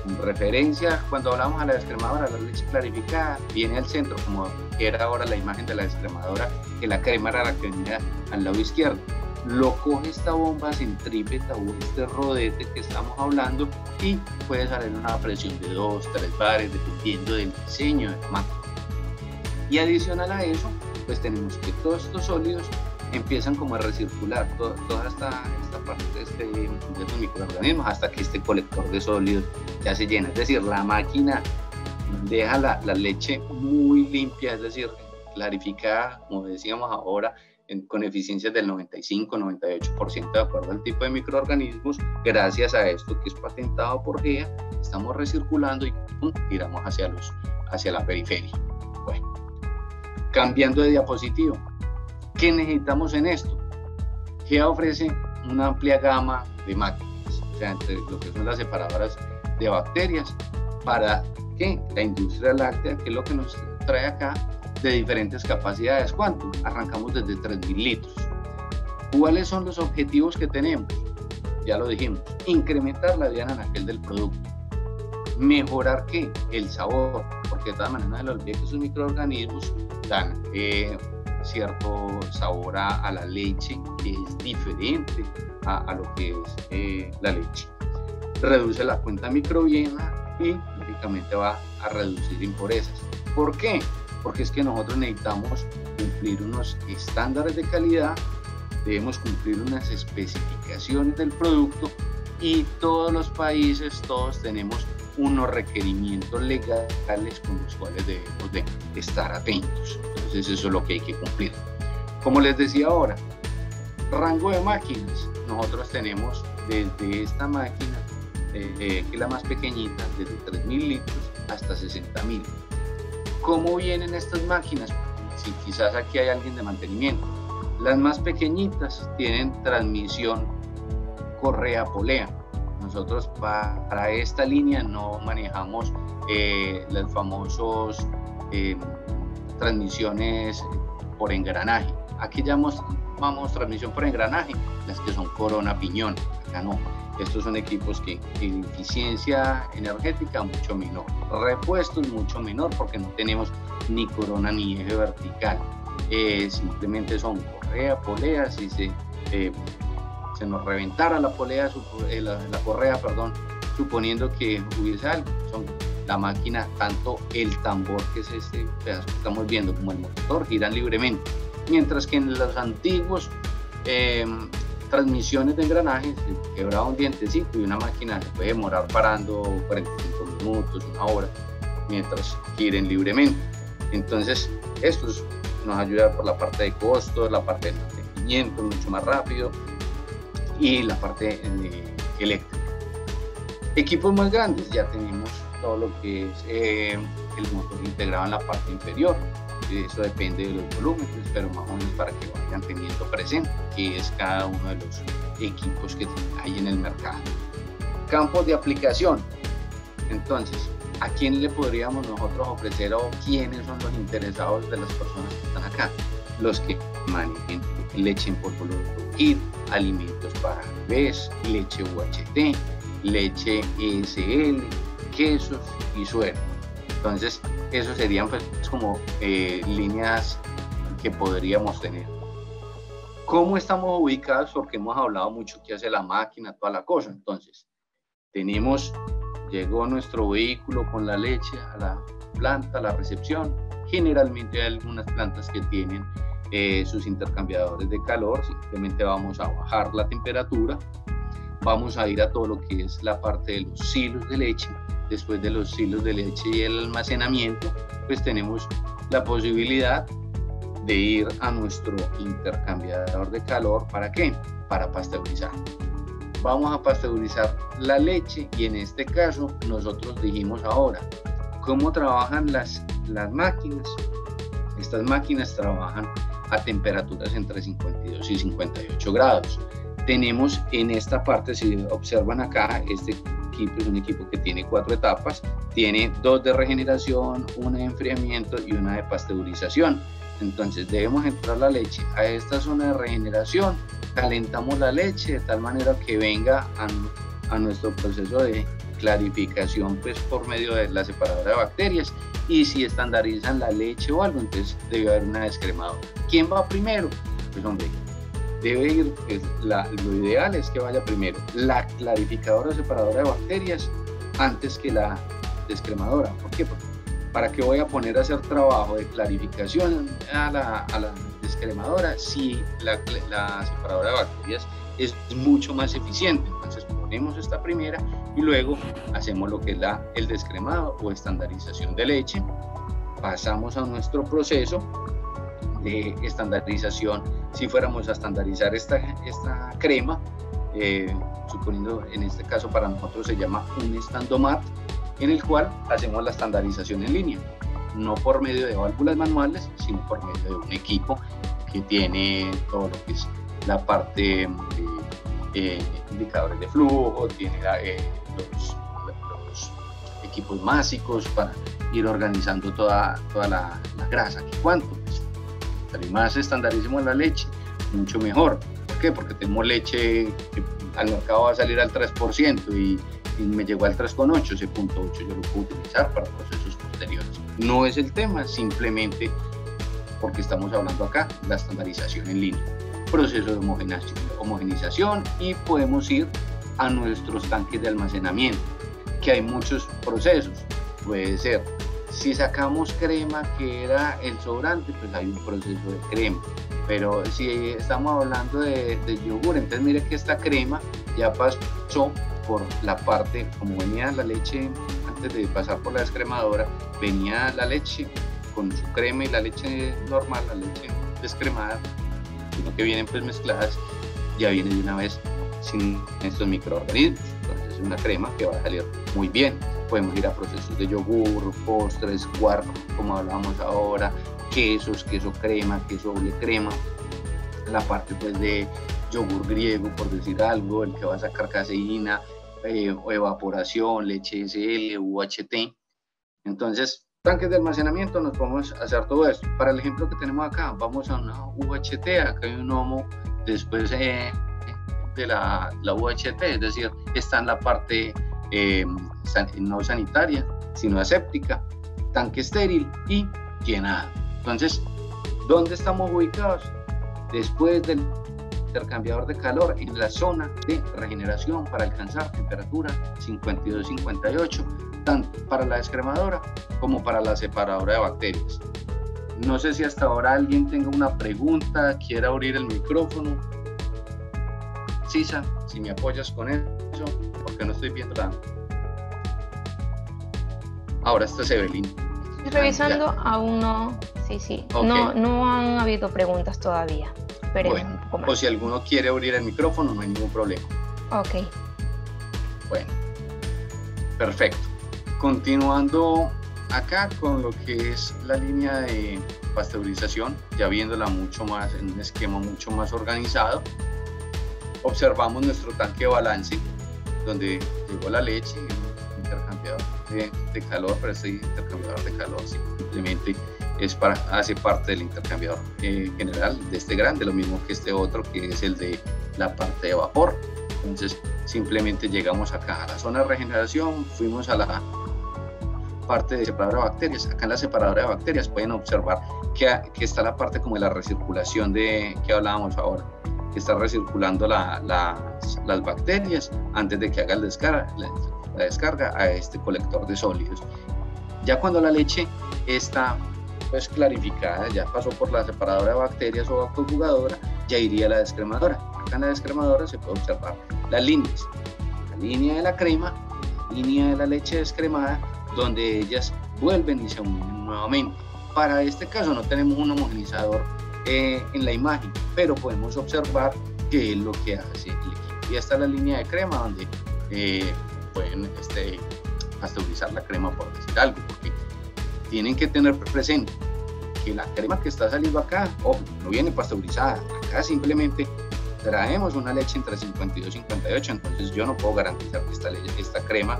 en referencia cuando hablamos a la descremadora, la leche clarificada viene al centro, como era ahora la imagen de la descremadora, que la crema era la que venía al lado izquierdo. Lo coge esta bomba centrípeta o este rodete que estamos hablando y puede salir una presión de 2, 3 bares dependiendo del diseño de la máquina. Y adicional a eso, pues tenemos que todos estos sólidos empiezan como a recircular toda esta parte de los microorganismos hasta que este colector de sólidos ya se llena. Es decir, la máquina deja la leche muy limpia, es decir, clarificada, como decíamos ahora, con eficiencias del 95-98% de acuerdo al tipo de microorganismos. Gracias a esto que es patentado por GEA, estamos recirculando y tiramos hacia la periferia. Bueno, cambiando de diapositiva, ¿qué necesitamos en esto? GEA ofrece una amplia gama de máquinas, o sea, entre lo que son las separadoras de bacterias, para que la industria láctea, que es lo que nos trae acá, de diferentes capacidades. ¿Cuánto? Arrancamos desde 3.000 litros. ¿Cuáles son los objetivos que tenemos? Ya lo dijimos, incrementar la vida anaquel del producto, mejorar ¿qué? El sabor, porque de todas maneras no se le olvide que esos microorganismos dan cierto sabor a la leche que es diferente a lo que es la leche. Reduce la cuenta microbiana y lógicamente va a reducir impurezas. ¿Por qué? Porque es que nosotros necesitamos cumplir unos estándares de calidad, debemos cumplir unas especificaciones del producto y todos los países, todos tenemos unos requerimientos legales con los cuales debemos de estar atentos. Entonces eso es lo que hay que cumplir. Como les decía ahora, rango de máquinas, nosotros tenemos desde esta máquina, que es la más pequeñita, desde 3.000 litros hasta 60.000. ¿Cómo vienen estas máquinas? Si quizás aquí hay alguien de mantenimiento. Las más pequeñitas tienen transmisión correa-polea. Nosotros para esta línea no manejamos los famosos transmisiones por engranaje. Aquí llamamos transmisión por engranaje, las que son corona piñón. Acá no. Estos son equipos que tienen eficiencia energética mucho menor, repuestos mucho menor porque no tenemos ni corona ni eje vertical. Simplemente son correa, polea. Si se nos reventara la polea, la correa, perdón, suponiendo que hubiese algo, son la máquina, tanto el tambor, que es este pedazo que estamos viendo, como el motor, giran libremente. Mientras que en los antiguos transmisiones de engranajes se quebraba un dientecito y una máquina se puede demorar parando 45 minutos, una hora, mientras giren libremente. Entonces, esto nos ayuda por la parte de costos, la parte de mantenimiento mucho más rápido y la parte eléctrica. Equipos más grandes, ya tenemos todo lo que es el motor integrado en la parte inferior. Eso depende de los volúmenes, pero más o menos para que vayan teniendo presente qué es cada uno de los equipos que hay en el mercado. Campos de aplicación. Entonces, ¿a quién le podríamos nosotros ofrecer o quiénes son los interesados de las personas que están acá? Los que manejen leche en polvo liquid, alimentos para bebés, leche UHT, leche ESL, quesos y suero. Entonces, esos serían pues como líneas que podríamos tener. ¿Cómo estamos ubicados? Porque hemos hablado mucho qué hace la máquina, toda la cosa. Entonces, llegó nuestro vehículo con la leche a la planta, a la recepción. Generalmente hay algunas plantas que tienen sus intercambiadores de calor. Simplemente vamos a bajar la temperatura. Vamos a ir a todo lo que es la parte de los silos de leche. Después de los silos de leche y el almacenamiento, pues tenemos la posibilidad de ir a nuestro intercambiador de calor. ¿Para qué? Para pasteurizar. Vamos a pasteurizar la leche y en este caso nosotros dijimos ahora, ¿cómo trabajan las máquinas? Estas máquinas trabajan a temperaturas entre 52 y 58 grados. Tenemos en esta parte, si observan acá, este equipo es un equipo que tiene 4 etapas, tiene 2 de regeneración, una de enfriamiento y una de pasteurización. Entonces debemos entrar la leche a esta zona de regeneración, calentamos la leche de tal manera que venga a nuestro proceso de clarificación pues por medio de la separadora de bacterias, y si estandarizan la leche o algo, entonces debe haber una descremadora. ¿Quién va primero? Pues hombre, debe ir, pues, lo ideal es que vaya primero la clarificadora separadora de bacterias antes que la descremadora. ¿Por qué? Porque ¿para qué voy a poner a hacer trabajo de clarificación a la descremadora si la separadora de bacterias es mucho más eficiente? Entonces ponemos esta primera y luego hacemos lo que es el descremado o estandarización de leche. Pasamos a nuestro proceso de estandarización. Si fuéramos a estandarizar esta crema, suponiendo en este caso para nosotros se llama un standomat, en el cual hacemos la estandarización en línea, no por medio de válvulas manuales, sino por medio de un equipo que tiene todo lo que es la parte de indicadores de flujo, tiene los equipos másicos para ir organizando toda la grasa. ¿Cuánto? Entre más estandaricemos la leche, mucho mejor. ¿Por qué? Porque tenemos leche que al mercado va a salir al 3% y me llegó al 3,8, ese 0,8 yo lo puedo utilizar para procesos posteriores. No es el tema, simplemente porque estamos hablando acá de la estandarización en línea, proceso de homogenización, y podemos ir a nuestros tanques de almacenamiento, que hay muchos procesos. puede ser. Si sacamos crema, que era el sobrante, pues hay un proceso de crema. Pero si estamos hablando de yogur, entonces mire que esta crema ya pasó por la parte, como venía la leche, antes de pasar por la descremadora, venía la leche con su crema y la leche normal, la leche descremada, sino que vienen pues mezcladas, ya viene de una vez sin estos microorganismos. Entonces es una crema que va a salir muy bien. Podemos ir a procesos de yogur, postres, quark, como hablábamos ahora, quesos, queso crema, queso doble crema, la parte pues de yogur griego, por decir algo, el que va a sacar caseína, o evaporación, leche SL, UHT. Entonces, tanques de almacenamiento nos podemos hacer todo esto. Para el ejemplo que tenemos acá, vamos a una UHT, acá hay un HOMO después de la UHT, es decir, está en la parte no sanitaria, sino aséptica, tanque estéril y llenado. Entonces, ¿dónde estamos ubicados? Después del intercambiador de calor, en la zona de regeneración para alcanzar temperatura 52-58, tanto para la descremadora como para la separadora de bacterias. No sé si hasta ahora alguien tenga una pregunta, quiera abrir el micrófono. Sisa, si me apoyas con eso, porque no estoy viendo la... Ahora está Evelyn. Estoy revisando, aún no. Sí. Okay. No han habido preguntas todavía. Esperemos un poco más. O si alguno quiere abrir el micrófono, no hay ningún problema. Ok. Bueno, perfecto. Continuando acá con lo que es la línea de pasteurización, ya viéndola mucho más en un esquema mucho más organizado, observamos nuestro tanque de balance, donde llegó la leche, un intercambiador de calor, pero este intercambiador de calor simplemente hace parte del intercambiador general de este grande, lo mismo que este otro que es el de la parte de vapor. Entonces simplemente llegamos acá a la zona de regeneración, fuimos a la parte de separadora de bacterias. Acá en la separadora de bacterias pueden observar que está la parte como de la recirculación de que hablábamos ahora, que está recirculando las bacterias antes de que haga la descarga a este colector de sólidos. Ya cuando la leche está pues clarificada, ya pasó por la separadora de bacterias o autojugadora, ya iría a la descremadora. Acá en la descremadora se puede observar las líneas, la línea de la crema, la línea de la leche descremada, donde ellas vuelven y se unen nuevamente. Para este caso no tenemos un homogenizador en la imagen, pero podemos observar qué es lo que hace el equipo. Y esta es la línea de crema donde pueden pasteurizar la crema, por decir algo, porque tienen que tener presente que la crema que está saliendo acá, no viene pasteurizada. Acá simplemente traemos una leche entre 52 y 58, entonces yo no puedo garantizar que esta crema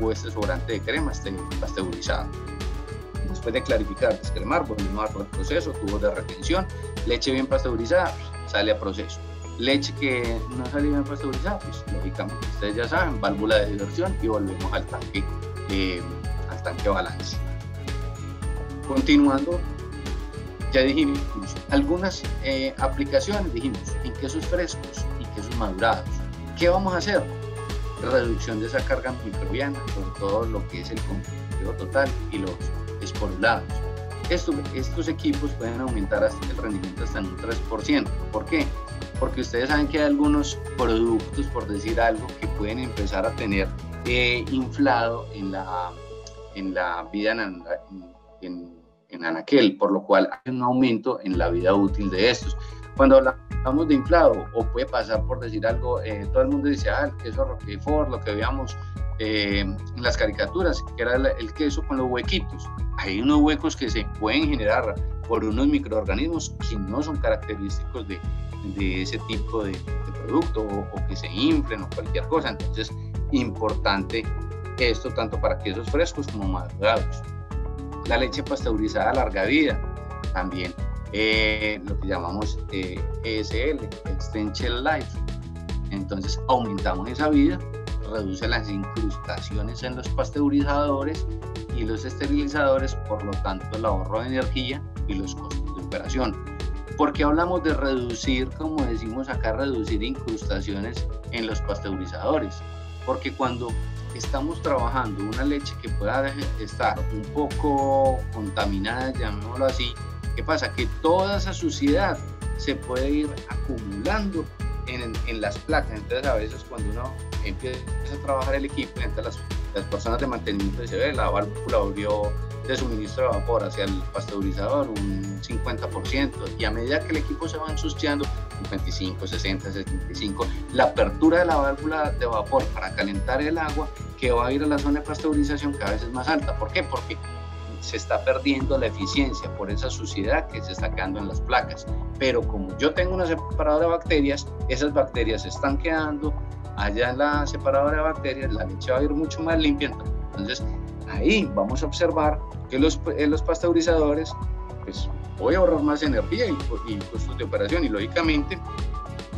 o este sobrante de crema esté pasteurizado. Después de clarificar, descremar, volvemos al proceso, tubos de retención, leche bien pasteurizada, pues, sale a proceso. Leche que no sale bien pasteurizada, pues lógicamente ustedes ya saben, válvula de diversión y volvemos al tanque balance. Continuando, ya dijimos algunas aplicaciones, dijimos en quesos frescos y quesos madurados. ¿Qué vamos a hacer? Reducción de esa carga microbiana, sobre todo lo que es el conjuntivo total y los esporulados. Estos equipos pueden aumentar el rendimiento hasta en un 3%. ¿Por qué? Porque ustedes saben que hay algunos productos, por decir algo, que pueden empezar a tener inflado en la vida en anaquel, por lo cual hay un aumento en la vida útil de estos. Cuando hablamos de inflado, o puede pasar por decir algo, todo el mundo dice, el queso Roquefort, lo que veíamos en las caricaturas, que era el queso con los huequitos. Hay unos huecos que se pueden generar por unos microorganismos que no son característicos de ese tipo de producto, o que se inflen o cualquier cosa. Entonces, importante esto tanto para quesos frescos como madurados. La leche pasteurizada a larga vida, también lo que llamamos ESL, Extension Life. Entonces aumentamos esa vida, reduce las incrustaciones en los pasteurizadores y los esterilizadores, por lo tanto el ahorro de energía y los costos de operación. ¿Por qué hablamos de reducir, como decimos acá, reducir incrustaciones en los pasteurizadores? porque cuando estamos trabajando una leche que pueda estar un poco contaminada, llamémoslo así, ¿qué pasa? Que toda esa suciedad se puede ir acumulando en las placas. Entonces a veces cuando uno empieza a trabajar el equipo, entonces las personas de mantenimiento se ve, la válvula abrió de suministro de vapor hacia el pasteurizador un 50%, y a medida que el equipo se va ensuciando, 55, 60, 75, la apertura de la válvula de vapor para calentar el agua que va a ir a la zona de pasteurización cada vez es más alta. ¿Por qué? Porque se está perdiendo la eficiencia por esa suciedad que se está quedando en las placas. Pero como yo tengo una separadora de bacterias, esas bacterias se están quedando allá en la separadora de bacterias, la leche va a ir mucho más limpia. Entonces ahí vamos a observar que los pasteurizadores, pues voy a ahorrar más energía y costos de operación, y lógicamente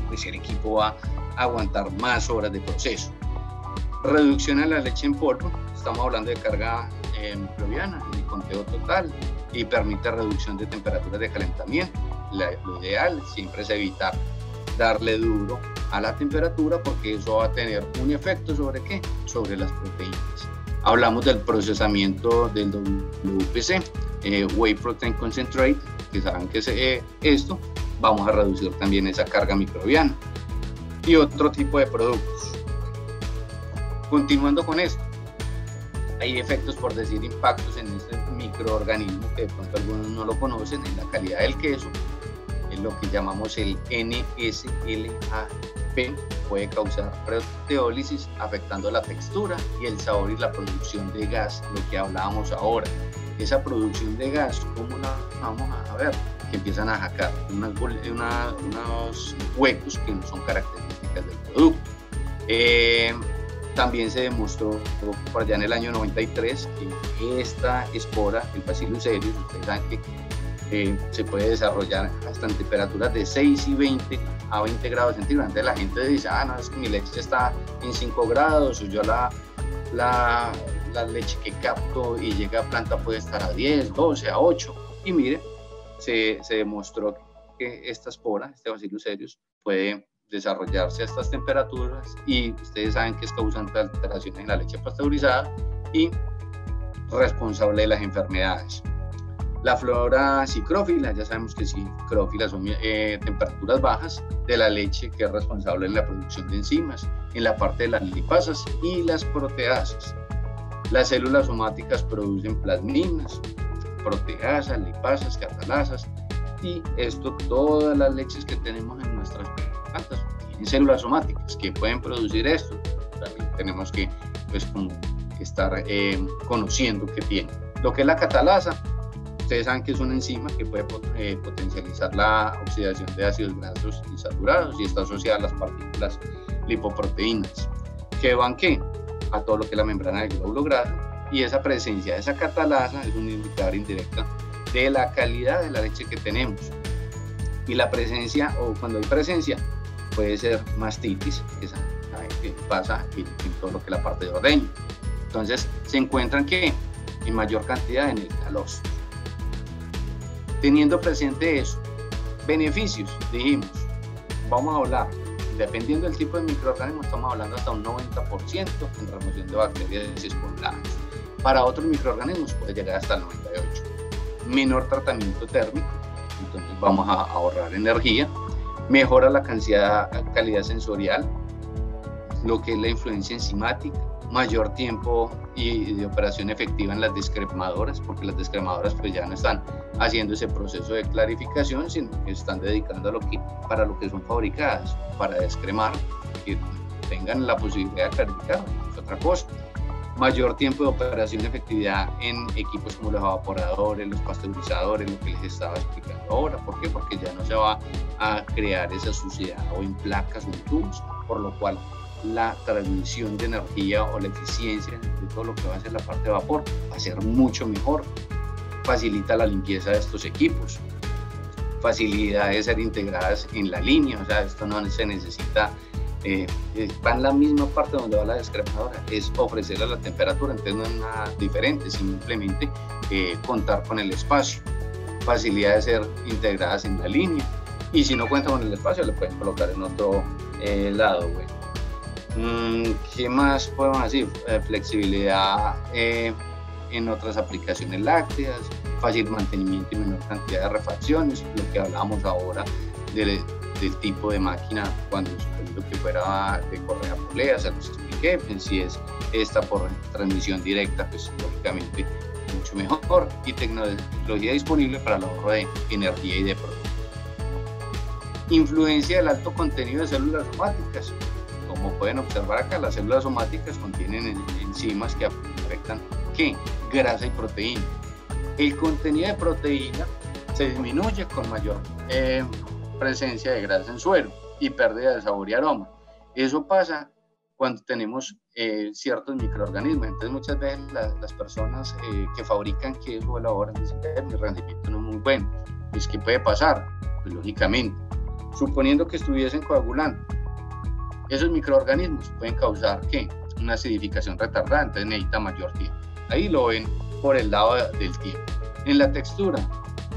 pues el equipo va a aguantar más horas de proceso. Reducción a la leche en polvo, estamos hablando de carga microbiana, el conteo total, y permite reducción de temperaturas de calentamiento. Lo ideal siempre es evitar darle duro a la temperatura, porque eso va a tener un efecto ¿sobre qué? Sobre las proteínas. Hablamos del procesamiento del WPC, Whey Protein Concentrate, que saben que es esto. Vamos a reducir también esa carga microbiana y otro tipo de productos. Continuando con esto, hay efectos, por decir, impactos en este microorganismo que de pronto algunos no lo conocen, en la calidad del queso. Es lo que llamamos el NSLAP, puede causar proteólisis, afectando la textura y el sabor y la producción de gas, lo que hablábamos ahora. Esa producción de gas, ¿cómo la vamos a ver? Que empiezan a sacar unos huecos que no son características del producto. También se demostró por allá en el año 93 que esta espora, el Bacillus cereus, ustedes saben que se puede desarrollar hasta en temperaturas de 6 y 20 a 20 grados centígrados. Entonces la gente dice, no, es que mi leche está en 5 grados, o yo la leche que capto y llega a planta puede estar a 10, 12, a 8. Y mire, se demostró que esta espora, este Bacillus cereus, puede desarrollarse a estas temperaturas, y ustedes saben que es causante de alteraciones en la leche pasteurizada y responsable de las enfermedades. La flora psicrófila, ya sabemos que psicrófila son temperaturas bajas de la leche, que es responsable en la producción de enzimas en la parte de las lipasas y las proteasas. Las células somáticas producen plasminas, proteasas, lipasas, catalasas, y esto, todas las leches que tenemos en nuestras plantas tienen células somáticas que pueden producir esto. También tenemos que estar conociendo que tiene. Lo que es la catalasa, ustedes saben que es una enzima que puede potencializar la oxidación de ácidos grasos insaturados y está asociada a las partículas lipoproteínas, que van a todo lo que es la membrana del glóbulo graso, y esa presencia de esa catalasa es un indicador indirecto de la calidad de la leche que tenemos. Y la presencia, o cuando hay presencia, puede ser mastitis, que pasa en todo lo que es la parte de ordeño. Entonces se encuentran en mayor cantidad en el calostro. Teniendo presente eso, beneficios, dijimos, vamos a hablar, dependiendo del tipo de microorganismo, estamos hablando hasta un 90% en remoción de bacterias y esporuladas. Para otros microorganismos puede llegar hasta el 98%. Menor tratamiento térmico, entonces vamos a ahorrar energía. Mejora la calidad sensorial, lo que es la influencia enzimática. Mayor tiempo y de operación efectiva en las descremadoras, porque las descremadoras pues ya no están haciendo ese proceso de clarificación, sino que están dedicando para lo que son fabricadas, para descremar, que tengan la posibilidad de clarificar, es otra cosa. Mayor tiempo de operación y efectividad en equipos como los evaporadores, los pasteurizadores, lo que les estaba explicando ahora. ¿Por qué? Porque ya no se va a crear esa suciedad o en placas o en tubos, por lo cual la transmisión de energía o la eficiencia de todo lo que va a ser la parte de vapor va a ser mucho mejor. Facilita la limpieza de estos equipos, facilidad de ser integradas en la línea, o sea, esto no se necesita, va en la misma parte donde va la descremadora, es ofrecerle la temperatura, entonces no es nada diferente, simplemente contar con el espacio, facilidad de ser integradas en la línea, y si no cuenta con el espacio le pueden colocar en otro lado, ¿Qué más podemos decir? Flexibilidad en otras aplicaciones lácteas, fácil mantenimiento y menor cantidad de refacciones, lo que hablábamos ahora del tipo de máquina cuando suponiendo que fuera de correa polea, se los expliqué, pues si es esta por transmisión directa, pues lógicamente mucho mejor, y tecnología disponible para el ahorro de energía y de producto. Influencia del alto contenido de células somáticas. Como pueden observar acá, las células somáticas contienen enzimas que afectan ¿qué? Grasa y proteína. El contenido de proteína se disminuye con mayor presencia de grasa en suero y pérdida de sabor y aroma. Eso pasa cuando tenemos ciertos microorganismos. Entonces muchas veces las personas que fabrican queso o elaboran dicen que mi rendimiento no es muy bueno. Pues ¿qué puede pasar? Pues lógicamente, suponiendo que estuviesen coagulando, esos microorganismos pueden causar ¿qué? Una acidificación retardada, entonces necesita mayor tiempo. Ahí lo ven por el lado del tiempo. En la textura,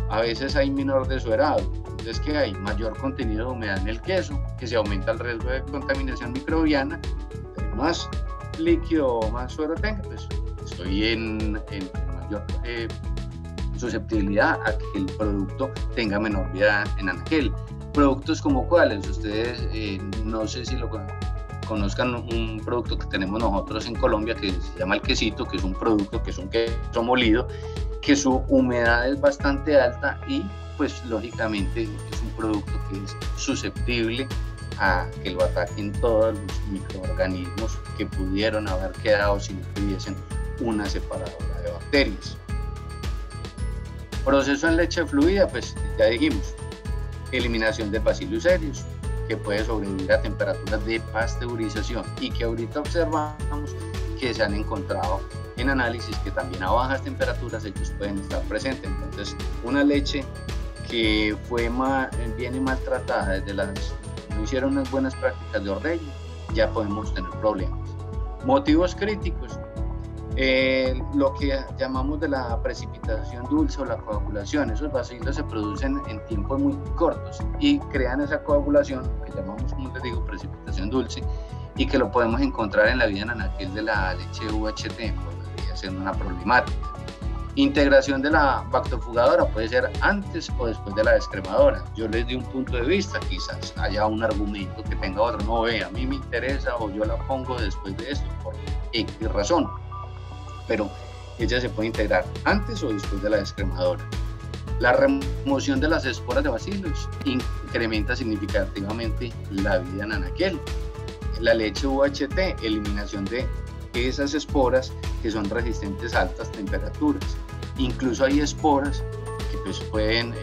a veces hay menor desuerado, entonces que hay mayor contenido de humedad en el queso, que se aumenta el riesgo de contaminación microbiana. Entre más líquido o más suero tenga, pues estoy en mayor susceptibilidad a que el producto tenga menor vida en anaquel. Productos como cuáles, ustedes no sé si lo conozcan, un producto que tenemos nosotros en Colombia que se llama el quesito, que es un producto que es un queso molido, que su humedad es bastante alta y pues lógicamente es un producto que es susceptible a que lo ataquen todos los microorganismos que pudieron haber quedado si no tuviesen una separadora de bacterias. Proceso en leche fluida, pues ya dijimos, eliminación de Bacillus cereus, que puede sobrevivir a temperaturas de pasteurización y que ahorita observamos que se han encontrado en análisis que también a bajas temperaturas ellos pueden estar presentes. Entonces, una leche que viene maltratada no hicieron unas buenas prácticas de ordeño, ya podemos tener problemas. Motivos críticos, lo que llamamos de la precipitación dulce o la coagulación. Esos bacilos se producen en tiempos muy cortos y crean esa coagulación que llamamos, como les digo, precipitación dulce, y que lo podemos encontrar en la vida en anaquel de la leche UHT, podría ser una problemática. Integración de la bactofugadora puede ser antes o después de la descremadora. Yo les di un punto de vista, quizás haya un argumento que tenga otro, no ve, a mí me interesa o yo la pongo después de esto por X razón, pero ella se puede integrar antes o después de la descremadora. La remoción de las esporas de bacilos incrementa significativamente la vida en anaquel. La leche UHT, eliminación de esas esporas que son resistentes a altas temperaturas. Incluso hay esporas que pues pueden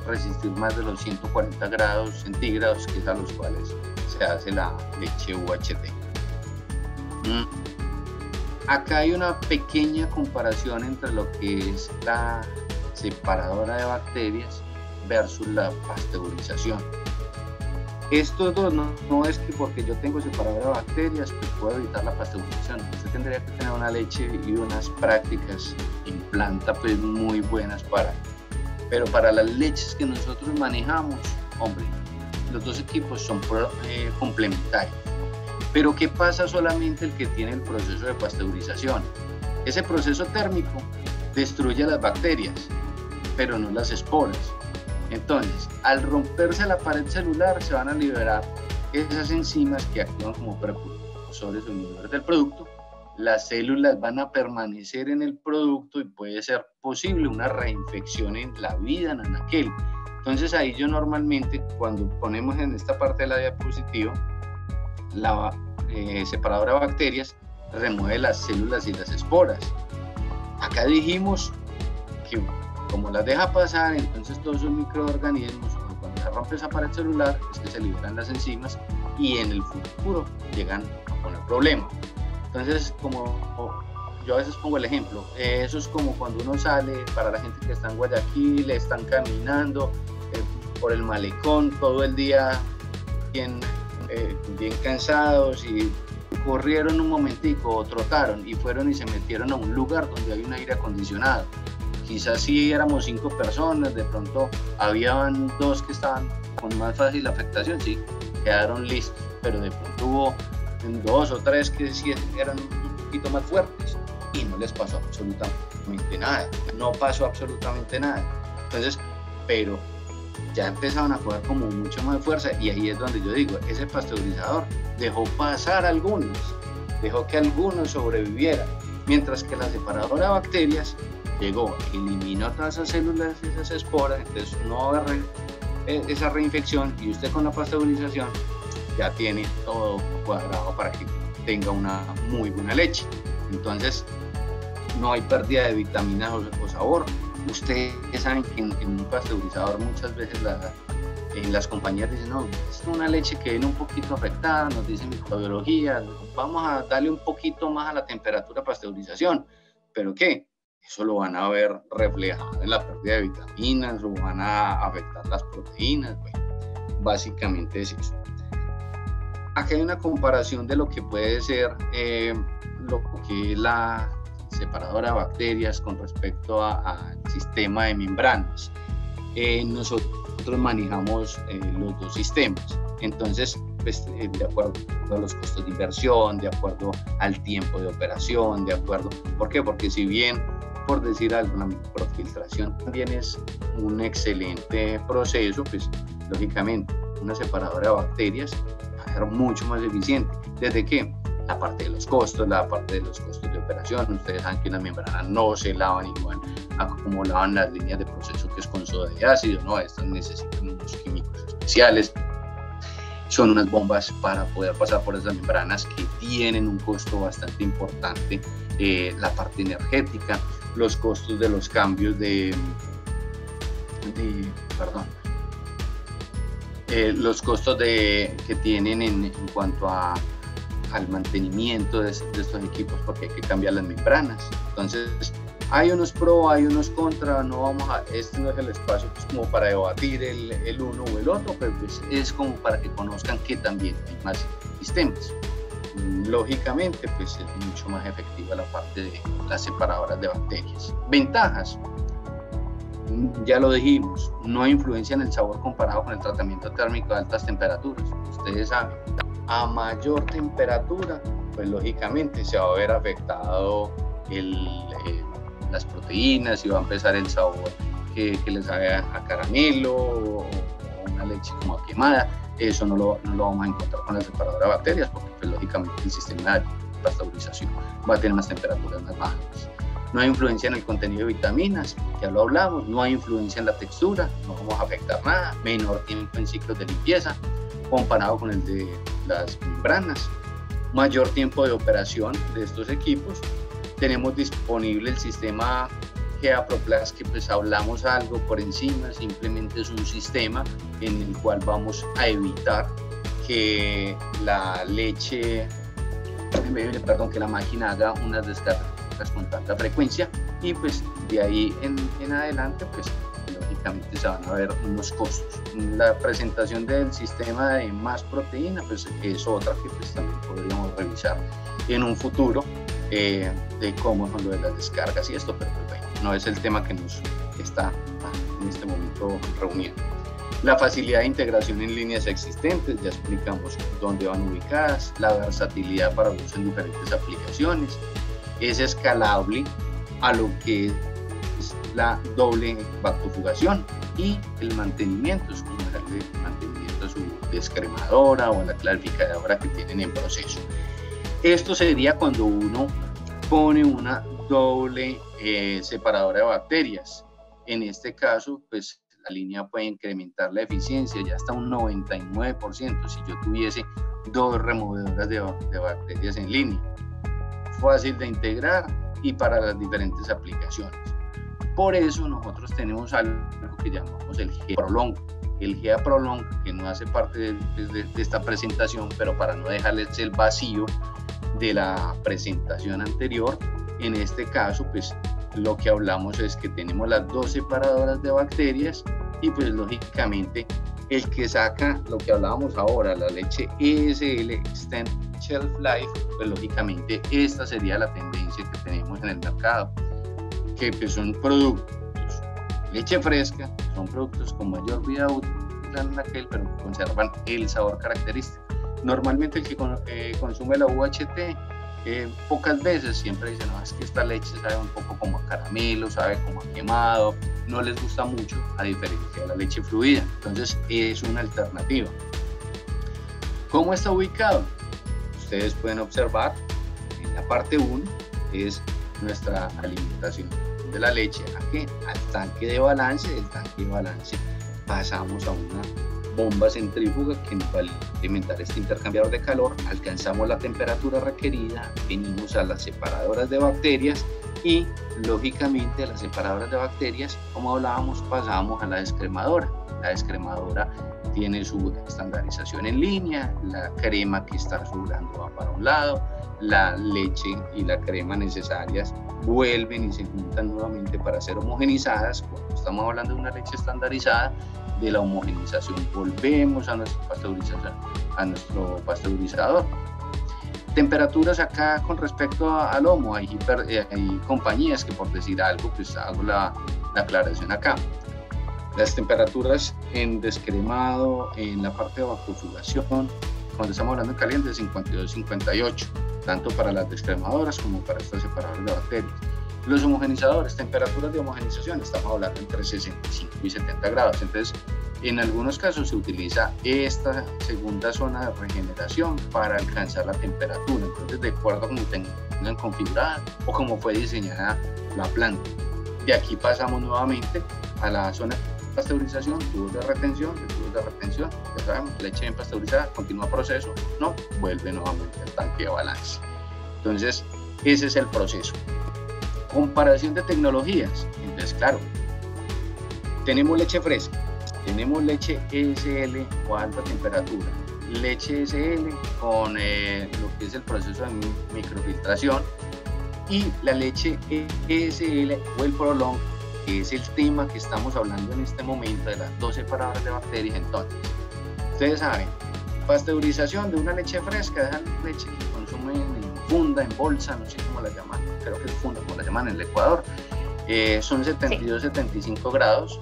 resistir más de los 140 grados centígrados, que es a los cuales se hace la leche UHT. Acá hay una pequeña comparación entre lo que es la separadora de bacterias versus la pasteurización. Estos dos no es que porque yo tengo separadora de bacterias pues puedo evitar la pasteurización. Usted tendría que tener una leche y unas prácticas en planta pues muy buenas pero para las leches que nosotros manejamos, hombre, los dos equipos son complementarios. Pero ¿qué pasa solamente el que tiene el proceso de pasteurización? Ese proceso térmico destruye las bacterias, pero no las esporas. Entonces, al romperse la pared celular, se van a liberar esas enzimas que actúan como precursores o inhibidores del producto. Las células van a permanecer en el producto y puede ser posible una reinfección en la vida en anaquel. Entonces, ahí yo normalmente, cuando ponemos en esta parte de la diapositiva, la separadora de bacterias remueve las células y las esporas. Acá dijimos que como las deja pasar, entonces todos esos microorganismos, cuando se rompe esa pared celular, es que se liberan las enzimas y en el futuro llegan a poner problemas. Entonces, como yo a veces pongo el ejemplo, eso es como cuando uno sale, para la gente que está en Guayaquil, están caminando por el malecón todo el día bien cansados y corrieron un momentico o trotaron y fueron y se metieron a un lugar donde hay un aire acondicionado. Quizás si éramos 5 personas, de pronto habían 2 que estaban con más fácil afectación, sí, quedaron listos, pero de pronto hubo en 2 o 3 que sí eran un poquito más fuertes y no les pasó absolutamente nada, no pasó absolutamente nada. Entonces, pero ya empezaron a coger como mucho más fuerza y ahí es donde yo digo, ese pasteurizador dejó pasar algunos, dejó que algunos sobrevivieran, mientras que la separadora de bacterias llegó, eliminó todas esas células, esas esporas, entonces no va a haber esa reinfección y usted con la pasteurización ya tiene todo cuadrado para que tenga una muy buena leche. Entonces no hay pérdida de vitaminas o sabor. Ustedes saben que en un pasteurizador muchas veces en las compañías dicen, no, es una leche que viene un poquito afectada, nos dicen microbiología, vamos a darle un poquito más a la temperatura de pasteurización, pero ¿qué? Eso lo van a ver reflejado en la pérdida de vitaminas, o van a afectar las proteínas, bueno, básicamente es eso. Aquí hay una comparación de lo que puede ser lo que es la separadora de bacterias con respecto al sistema de membranas. Nosotros manejamos los dos sistemas, entonces pues, de acuerdo a los costos de inversión, de acuerdo al tiempo de operación, de acuerdo, ¿por qué? Porque si bien, por decir algo, la microfiltración también es un excelente proceso, pues lógicamente una separadora de bacterias va a ser mucho más eficiente. ¿Desde qué? La parte de los costos, de operación. Ustedes saben que las membranas no se lavan igual a como lavan las líneas de proceso que es con soda de ácido, ¿no? Estas necesitan unos químicos especiales. Son unas bombas para poder pasar por esas membranas que tienen un costo bastante importante. La parte energética, los costos de los cambios los costos que tienen en cuanto al mantenimiento de estos equipos, porque hay que cambiar las membranas. Entonces hay unos pro, hay unos contra, este no es el espacio pues, como para debatir el uno o el otro, pero pues, es como para que conozcan que también hay más sistemas. Lógicamente pues es mucho más efectiva la parte de las separadoras de bacterias. Ventajas, ya lo dijimos, no hay influencia en el sabor comparado con el tratamiento térmico de altas temperaturas. Ustedes saben, a mayor temperatura, pues lógicamente se va a ver afectado las proteínas y va a empezar el sabor que les sabe a caramelo o una leche como quemada. Eso no lo vamos a encontrar con la separadora de bacterias porque pues, lógicamente el sistema de pasteurización va a tener más temperaturas más bajas. No hay influencia en el contenido de vitaminas, ya lo hablamos, no hay influencia en la textura, no vamos a afectar nada, menor tiempo en ciclos de limpieza comparado con el de las membranas, mayor tiempo de operación de estos equipos. Tenemos disponible el sistema GeaProPlus, que pues hablamos algo por encima, simplemente es un sistema en el cual vamos a evitar que la máquina haga unas descargas con tanta frecuencia y pues de ahí en adelante pues lógicamente se van a ver unos costos. La presentación del sistema de más proteína pues es otra que pues también podríamos revisar en un futuro de cómo son lo de las descargas y esto, pero pues, bueno, no es el tema que nos está en este momento reuniendo. La facilidad de integración en líneas existentes, ya explicamos dónde van ubicadas, la versatilidad para uso en diferentes aplicaciones, es escalable a lo que es la doble bactofugación y el mantenimiento, es como darle mantenimiento a su descremadora o a la clarificadora que tienen en proceso. Esto sería cuando uno pone una doble separadora de bacterias. En este caso, pues la línea puede incrementar la eficiencia ya hasta un 99% si yo tuviese dos removedoras de bacterias en línea. Fácil de integrar y para las diferentes aplicaciones. Por eso nosotros tenemos algo que llamamos el GeaProlong. El GeaProlong, que no hace parte de esta presentación, pero para no dejarles el vacío de la presentación anterior, en este caso pues lo que hablamos es que tenemos las dos separadoras de bacterias y pues lógicamente el que saca lo que hablábamos ahora, la leche ESL, Extend Shelf Life, pues lógicamente esta sería la tendencia que tenemos en el mercado, que pues son productos, leche fresca, son productos con mayor vida útil en aquel, pero conservan el sabor característico. Normalmente el que consume la UHT pocas veces siempre dicen, no, es que esta leche sabe un poco como a caramelo, sabe como a quemado, no les gusta mucho, a diferencia de la leche fluida. Entonces es una alternativa. ¿Cómo está ubicado? Ustedes pueden observar en la parte 1 es nuestra alimentación de la leche al tanque de balance. Del tanque de balance pasamos a una bomba centrífuga que nos va a alimentar este intercambiador de calor, alcanzamos la temperatura requerida, venimos a las separadoras de bacterias y lógicamente a las separadoras de bacterias, como hablábamos, pasamos a la descremadora. La descremadora tiene su estandarización en línea, la crema que está sobrando va para un lado, la leche y la crema necesarias vuelven y se juntan nuevamente para ser homogenizadas. Cuando estamos hablando de una leche estandarizada, de la homogenización volvemos a nuestro pasteurizador. Temperaturas acá con respecto al lomo, hay compañías que, por decir algo, pues hago la aclaración acá. Las temperaturas en descremado, en la parte de vacufugación, cuando estamos hablando de caliente, 52-58, tanto para las descremadoras como para estas separadoras de bacterias. Los homogenizadores, temperaturas de homogenización, estamos hablando entre 65 y 70 grados. Entonces, en algunos casos se utiliza esta segunda zona de regeneración para alcanzar la temperatura. Entonces, de acuerdo a cómo tengan configurada o cómo fue diseñada la planta. De aquí pasamos nuevamente a la zona de pasteurización, tubos de retención, ya sabemos, leche bien pasteurizada, continúa proceso, no, vuelve nuevamente al tanque de balance. Entonces, ese es el proceso. Comparación de tecnologías. Entonces, claro, tenemos leche fresca, tenemos leche ESL o alta temperatura, leche ESL con lo que es el proceso de microfiltración y la leche ESL o el Prolong, que es el tema que estamos hablando en este momento de las 12 separadoras de bacterias. Entonces, ustedes saben, pasteurización de una leche fresca, esa leche que consumen en funda, en bolsa, no sé cómo la llaman, creo que es funda, como la llaman en el Ecuador, son 72-75 grados,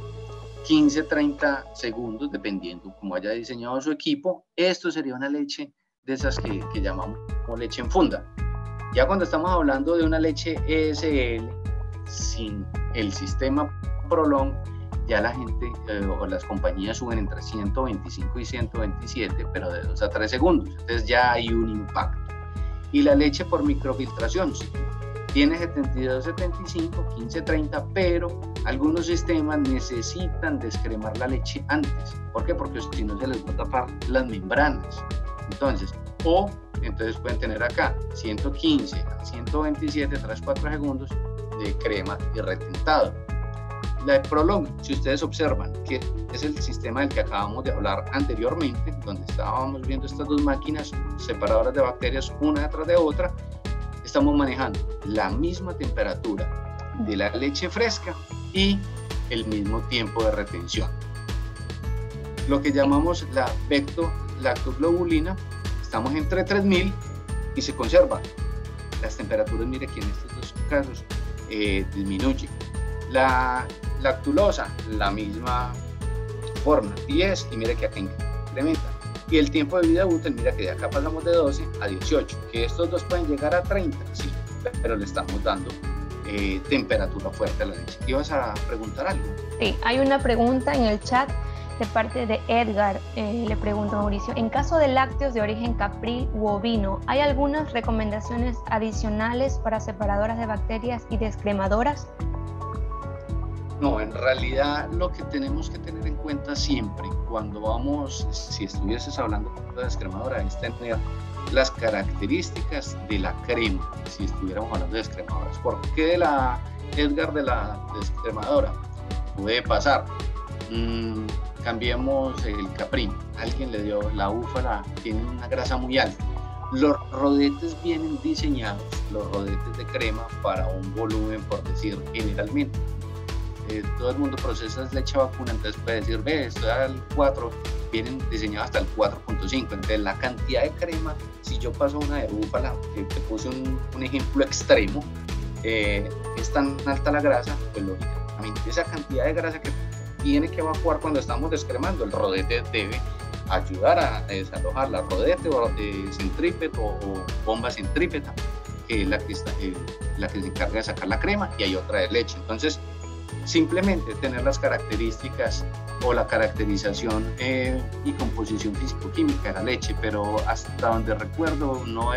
15-30 segundos, dependiendo cómo haya diseñado su equipo. Esto sería una leche de esas que llamamos como leche en funda. Ya cuando estamos hablando de una leche ESL sin el sistema Prolong, ya la gente o las compañías suben entre 125 y 127, pero de 2 a 3 segundos. Entonces ya hay un impacto. Y la leche por microfiltración, sí, tiene 72-75, 15-30, pero algunos sistemas necesitan descremar la leche antes. ¿Por qué? Porque si no se les va a tapar las membranas. Entonces pueden tener acá 115 a 127, 3-4 segundos de crema y retentado. La de Prolong, si ustedes observan, que es el sistema del que acabamos de hablar anteriormente, donde estábamos viendo estas dos máquinas separadoras de bacterias una detrás de otra, estamos manejando la misma temperatura de la leche fresca y el mismo tiempo de retención. Lo que llamamos la lactoglobulina, estamos entre 3000 y se conserva. Las temperaturas, mire que en estos dos casos disminuye. La lactulosa, la misma forma, 10, y mira que acá incrementa. Y el tiempo de vida útil, mira que de acá pasamos de 12 a 18, que estos dos pueden llegar a 30, sí, pero le estamos dando temperatura fuerte a la leche. ¿Ibas a preguntar algo? Sí, hay una pregunta en el chat de parte de Edgar. Le pregunto a Mauricio, en caso de lácteos de origen capril u ovino, ¿hay algunas recomendaciones adicionales para separadoras de bacterias y descremadoras? No, en realidad lo que tenemos que tener en cuenta siempre cuando vamos, si estuvieses hablando de descremadora, es tener las características de la crema, si estuviéramos hablando de descremadoras. ¿Por qué de la, Edgar, de la descremadora? Puede pasar, cambiemos el caprín, alguien le dio la búfala, tiene una grasa muy alta. Los rodetes vienen diseñados, los rodetes de crema, para un volumen, por decir, generalmente. Todo el mundo procesa leche vacuna, entonces puede decir, ve, esto al 4, vienen diseñados hasta el 4.5, entonces la cantidad de crema, si yo paso una de búfala, que te puse un ejemplo extremo, es tan alta la grasa, pues lógicamente esa cantidad de grasa que tiene que evacuar cuando estamos descremando, el rodete debe ayudar a desalojar la rodete o centrípeto o bomba centrípeta, que es la que se encarga de sacar la crema, y hay otra de leche. Entonces, simplemente tener las características o la caracterización y composición físico-química de la leche, pero hasta donde recuerdo no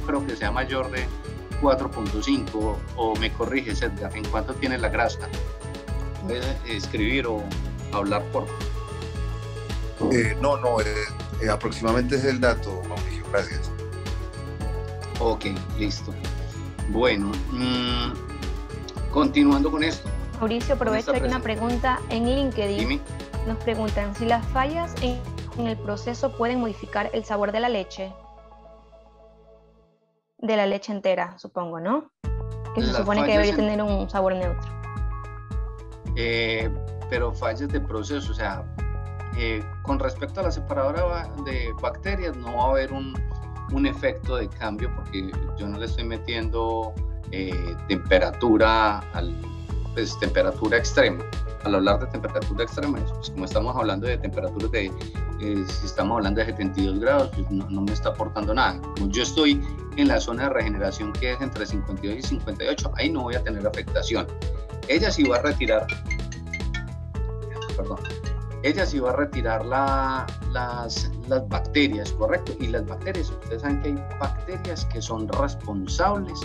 creo que sea mayor de 4.5, o me corriges, Edgar, ¿en cuánto tiene la grasa? ¿Puedes escribir o hablar por...? No, aproximadamente es el dato, Mauricio, gracias. Ok, listo. Bueno, continuando con esto. Mauricio, aprovecho, hay una pregunta en LinkedIn. Dime. Nos preguntan si las fallas en el proceso pueden modificar el sabor de la leche. De la leche entera, supongo, ¿no? Que se supone que debería tener un sabor neutro. Pero fallas de proceso, o sea, con respecto a la separadora de bacterias no va a haber un efecto de cambio, porque yo no le estoy metiendo temperatura temperatura extrema. Al hablar de temperatura extrema, pues como estamos hablando de temperaturas si estamos hablando de 72 grados, pues no me está aportando nada. Como yo estoy en la zona de regeneración, que es entre 52 y 58, ahí no voy a tener afectación. Ella sí va a retirar las bacterias, correcto. Y las bacterias, ustedes saben que hay bacterias que son responsables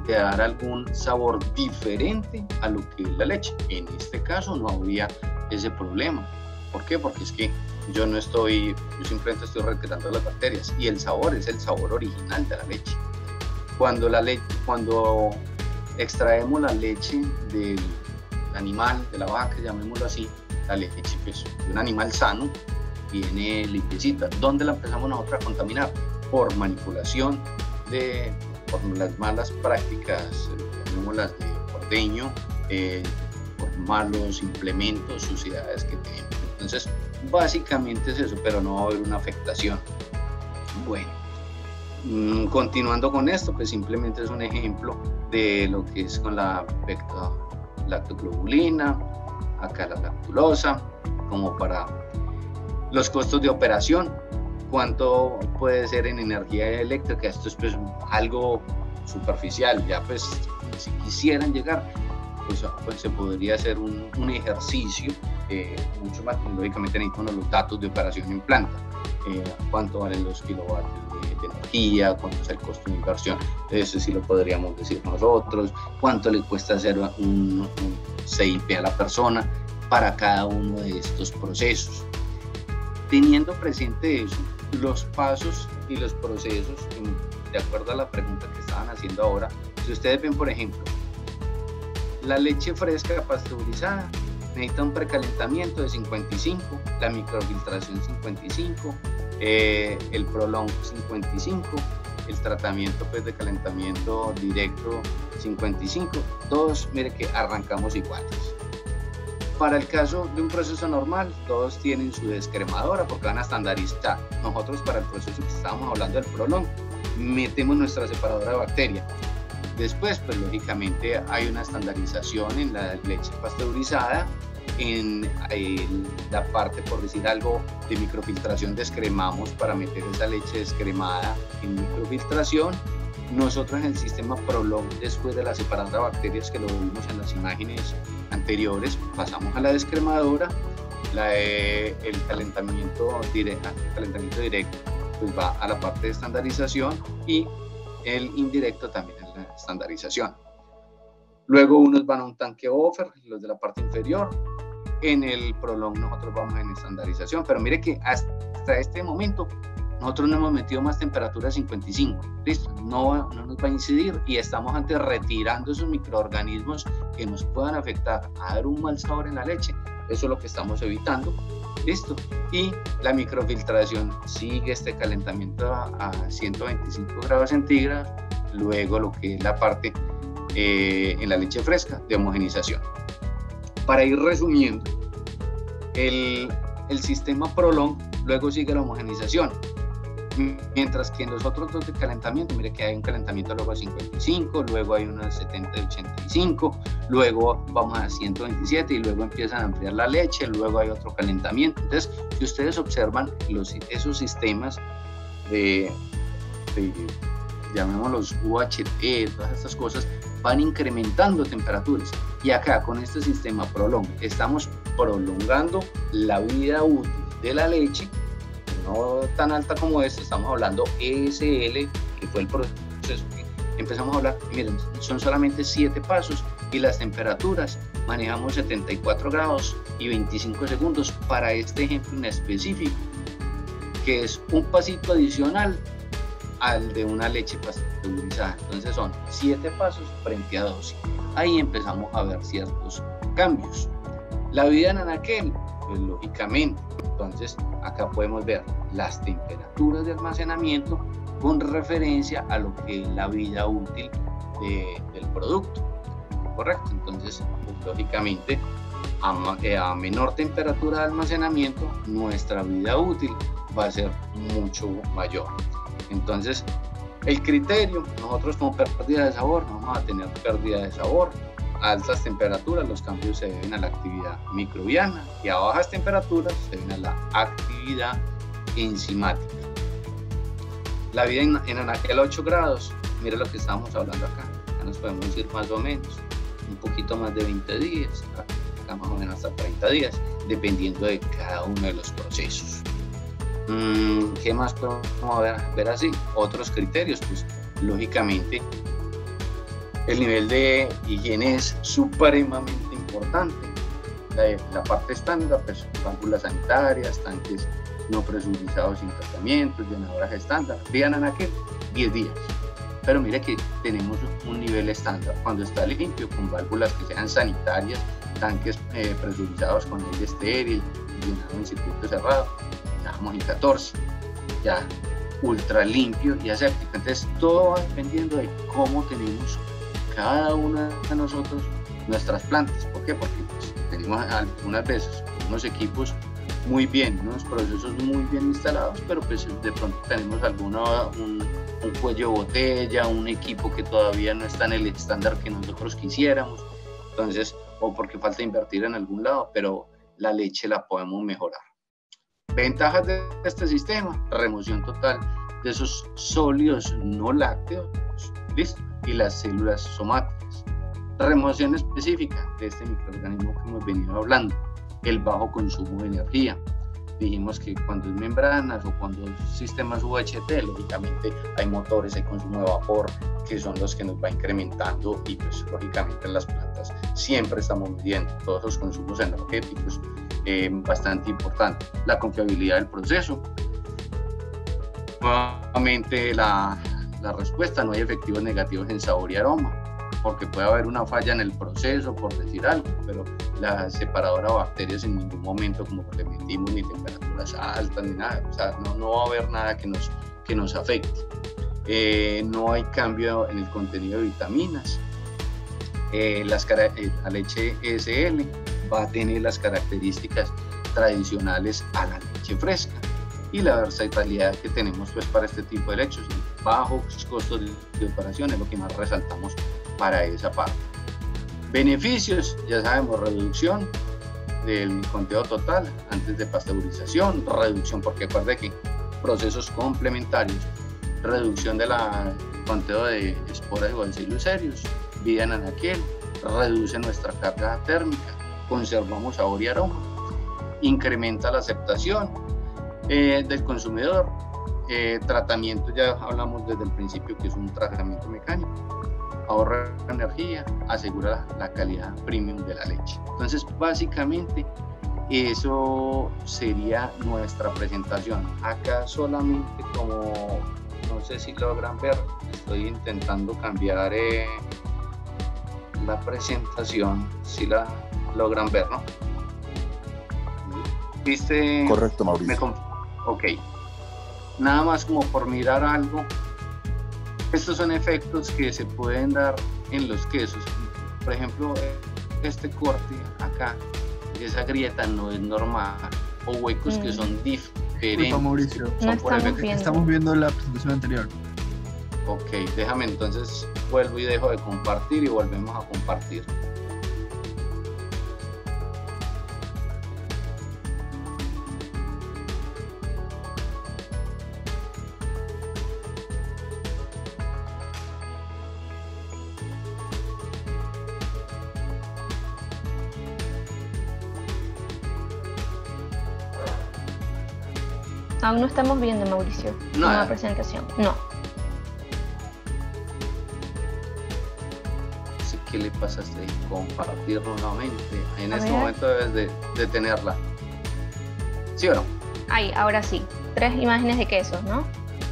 de dar algún sabor diferente a lo que es la leche. En este caso no habría ese problema. ¿Por qué? Porque es que yo simplemente estoy retirando las bacterias, y el sabor es el sabor original de la leche. Cuando extraemos la leche del animal, de la vaca, llamémoslo así, la leche pues, de un animal sano, viene limpiecita. ¿Dónde la empezamos nosotros a contaminar? Por manipulación, por las malas prácticas, llamémoslas de ordeño, por malos implementos, suciedades que tenemos. Entonces, básicamente es eso, pero no va a haber una afectación. Bueno, continuando con esto, pues simplemente es un ejemplo de lo que es con la lactoglobulina, acá la lactulosa, como para los costos de operación, cuánto puede ser en energía eléctrica. Esto es pues algo superficial, ya pues si quisieran llegar, pues se podría hacer un ejercicio mucho más. Lógicamente necesitamos los datos de operación en planta, cuánto valen los kilovatios de energía, cuánto es el costo de inversión, eso sí lo podríamos decir nosotros, cuánto le cuesta hacer un CIP a la persona para cada uno de estos procesos. Teniendo presente eso, los pasos y los procesos, de acuerdo a la pregunta que estaban haciendo ahora, si ustedes ven, por ejemplo, la leche fresca pasteurizada necesita un precalentamiento de 55, la microfiltración 55, el prolong 55, el tratamiento pues, de calentamiento directo 55, todos, mire que arrancamos iguales. Para el caso de un proceso normal, todos tienen su descremadora porque van a estandarizar. Nosotros, para el proceso que estábamos hablando del prolong, metemos nuestra separadora de bacteria. Después, pues lógicamente hay una estandarización en la leche pasteurizada, en la parte, por decir algo, de microfiltración descremamos para meter esa leche descremada en microfiltración. Nosotros en el sistema prolong, después de la separadora de bacterias que lo vimos en las imágenes anteriores, pasamos a la descremadora, el calentamiento directo pues va a la parte de estandarización, y el indirecto también es la estandarización. Luego unos van a un tanque buffer, los de la parte inferior. En el prolong nosotros vamos en estandarización, pero mire que hasta este momento nosotros no hemos metido más temperatura de 55, listo, no nos va a incidir, y estamos antes retirando esos microorganismos que nos puedan afectar a dar un mal sabor en la leche. Eso es lo que estamos evitando, listo. Y la microfiltración sigue este calentamiento a 125 grados centígrados, luego lo que es la parte en la leche fresca de homogenización. Para ir resumiendo, el sistema prolong, luego sigue la homogenización. Mientras que en los otros dos de calentamiento, mire que hay un calentamiento luego a 55, luego hay unos 70 y 85, luego vamos a 127 y luego empiezan a enfriar la leche, luego hay otro calentamiento. Entonces, si ustedes observan esos sistemas de llamémoslos UHT, todas estas cosas, van incrementando temperaturas. Y acá con este sistema Prolong estamos prolongando la vida útil de la leche, no tan alta como esta, estamos hablando ESL, que fue el proceso que empezamos a hablar. Miren, son solamente 7 pasos y las temperaturas manejamos 74 grados y 25 segundos para este ejemplo en específico, que es un pasito adicional al de una leche pasteurizada. Entonces son 7 pasos frente a 12. Ahí empezamos a ver ciertos cambios. La vida en anaquel, pues lógicamente, entonces acá podemos ver las temperaturas de almacenamiento con referencia a lo que es la vida útil del producto, ¿correcto? Entonces, pues, lógicamente, a menor temperatura de almacenamiento, nuestra vida útil va a ser mucho mayor. Entonces, el criterio, nosotros con pérdida de sabor, no vamos a tener pérdida de sabor. A altas temperaturas los cambios se deben a la actividad microbiana y a bajas temperaturas se deben a la actividad enzimática. La vida en anaquel a 8 grados, mira lo que estábamos hablando acá. Ya nos podemos ir más o menos, un poquito más de 20 días, acá más o menos hasta 30 días, dependiendo de cada uno de los procesos. ¿Qué más podemos ver así? Otros criterios, pues lógicamente el nivel de higiene es supremamente importante. La parte estándar, pues válvulas sanitarias, tanques no presurizados sin tratamientos, llenadoras estándar, vida en anaquel 10 días. Pero mire que tenemos un nivel estándar cuando está limpio, con válvulas que sean sanitarias, tanques presurizados con aire estéril, llenado en circuito cerrado, estamos en 14, ya ultra limpio y aséptico. Entonces todo va dependiendo de cómo tenemos cada uno de nosotros nuestras plantas. ¿Por qué? Porque pues, tenemos algunas veces unos equipos muy bien, unos procesos muy bien instalados, pero pues de pronto tenemos un cuello de botella, un equipo que todavía no está en el estándar que nosotros quisiéramos, entonces, o porque falta invertir en algún lado, pero la leche la podemos mejorar. Ventajas de este sistema: remoción total de esos sólidos no lácteos, listo, y las células somáticas. Remoción específica de este microorganismo que hemos venido hablando, el bajo consumo de energía. Dijimos que cuando es membranas o cuando es sistemas UHT, lógicamente hay motores, hay consumo de vapor, que son los que nos va incrementando, y pues lógicamente en las plantas siempre estamos midiendo todos los consumos energéticos, bastante importante. La confiabilidad del proceso. Nuevamente la respuesta: no hay efectos negativos en sabor y aroma, porque puede haber una falla en el proceso, por decir algo, pero la separadora de bacterias en ningún momento, como le metimos, ni temperaturas altas ni nada, o sea, no va a haber nada que nos afecte. No hay cambio en el contenido de vitaminas. La leche ESL va a tener las características tradicionales a la leche fresca, y la versatilidad que tenemos pues para este tipo de leches, bajos costos de operación, es lo que más resaltamos para esa parte. Beneficios, ya sabemos: reducción del conteo total antes de pasteurización, reducción, porque acuerde que procesos complementarios, reducción del conteo de esporas y bacillus cereus, vida en anaquel, reduce nuestra carga térmica, conservamos sabor y aroma, incrementa la aceptación del consumidor. Tratamiento, ya hablamos desde el principio que es un tratamiento mecánico, ahorra energía, asegura la calidad premium de la leche. Entonces básicamente eso sería nuestra presentación. Acá solamente, como no sé si logran ver, estoy intentando cambiar la presentación, si la logran ver, ¿no? ¿Viste? Correcto, Mauricio. Ok, nada más como por mirar algo, estos son efectos que se pueden dar en los quesos. Por ejemplo, este corte acá, esa grieta no es normal, o huecos que son diferentes. Disculpa, Mauricio. No Son por estamos viendo. Estamos viendo la presentación anterior. Ok, déjame entonces, vuelvo y dejo de compartir y volvemos a compartir. Aún no estamos viendo, Mauricio, No. una presentación. No. No sé qué le pasaste de compartir nuevamente. En A este ver. momento debes de tenerla. ¿Sí o no? Ahí, ahora sí. 3 imágenes de quesos, ¿no?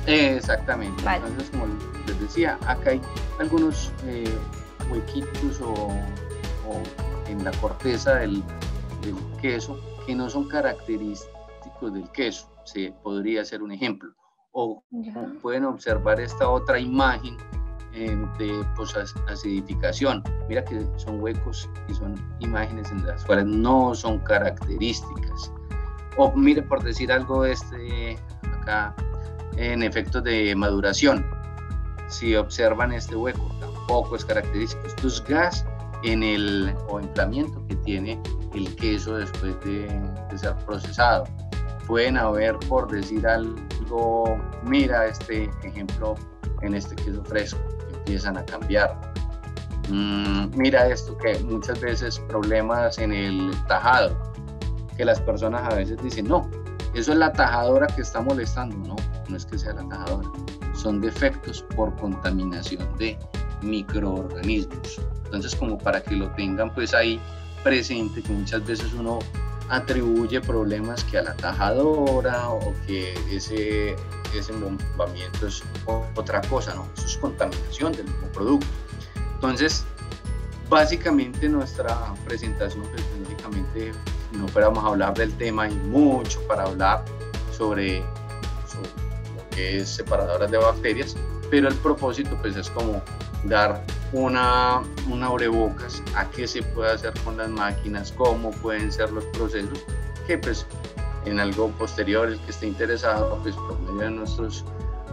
Exactamente. Vale. Entonces, como les decía, acá hay algunos huequitos o en la corteza del queso que no son característicos del queso. Se podría ser un ejemplo. O Ya. pueden observar esta otra imagen de acidificación. Mira que son huecos y son imágenes en las cuales no son características. O mire, por decir algo, acá en efectos de maduración, si observan este hueco, tampoco es característico. Esto es gas en el o enfriamiento que tiene el queso después de ser procesado. Pueden haber, por decir algo, mira este ejemplo en este queso fresco, empiezan a cambiar. Mira esto, que muchas veces problemas en el tajado, que las personas a veces dicen, no, eso es la tajadora que está molestando. No, no es que sea la tajadora, son defectos por contaminación de microorganismos. Entonces, como para que lo tengan pues ahí presente, que muchas veces uno atribuye problemas que a la tajadora o que ese embombamiento es otra cosa, no, eso es contaminación del mismo producto. Entonces, básicamente nuestra presentación, pues, lógicamente, si no fuéramos a hablar del tema, hay mucho para hablar sobre lo que es separadoras de bacterias, pero el propósito pues es como dar una abrebocas a qué se puede hacer con las máquinas, cómo pueden ser los procesos, que pues en algo posterior el que esté interesado, pues por medio de nuestros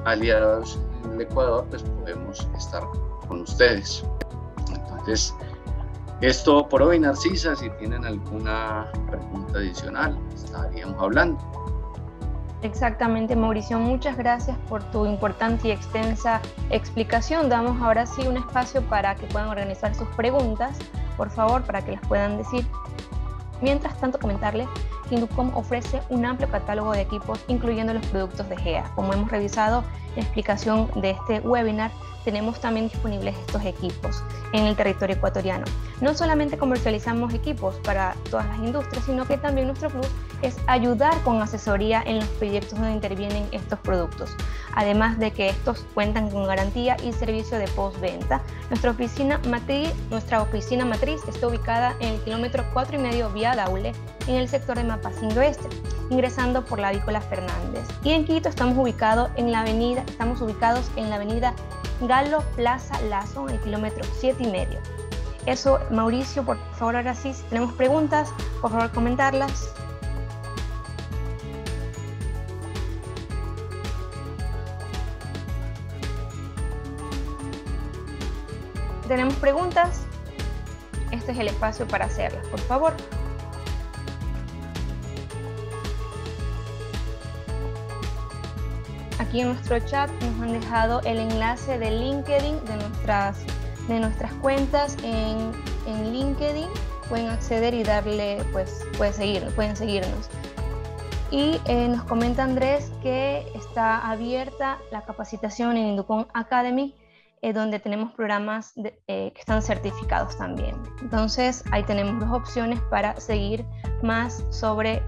aliados en el Ecuador, pues podemos estar con ustedes. Entonces, es todo por hoy, Narcisa. Si tienen alguna pregunta adicional, estaríamos hablando. Exactamente, Mauricio, muchas gracias por tu importante y extensa explicación. Damos ahora sí un espacio para que puedan organizar sus preguntas, por favor, para que las puedan decir. Mientras tanto, comentarles que Inducom ofrece un amplio catálogo de equipos, incluyendo los productos de GEA. Como hemos revisado en la explicación de este webinar, tenemos también disponibles estos equipos en el territorio ecuatoriano. No solamente comercializamos equipos para todas las industrias, sino que también nuestro plus es ayudar con asesoría en los proyectos donde intervienen estos productos. Además de que estos cuentan con garantía y servicio de postventa. Nuestra oficina matriz está ubicada en el kilómetro 4,5 vía Daule, en el sector de Mapingo Este, ingresando por la Avícola Fernández. Y en Quito estamos ubicados en la avenida Galo Plaza Lazo, en el kilómetro 7,5. Eso, Mauricio, por favor, ahora sí, si tenemos preguntas, por favor comentarlas. ¿Tenemos preguntas? Este es el espacio para hacerlas, por favor. Aquí en nuestro chat nos han dejado el enlace de LinkedIn de nuestras cuentas en LinkedIn. Pueden acceder y darle, pues, pueden seguirnos. Y nos comenta Andrés que está abierta la capacitación en Inducom Academy, donde tenemos programas que están certificados también. Entonces, ahí tenemos 2 opciones para seguir más sobre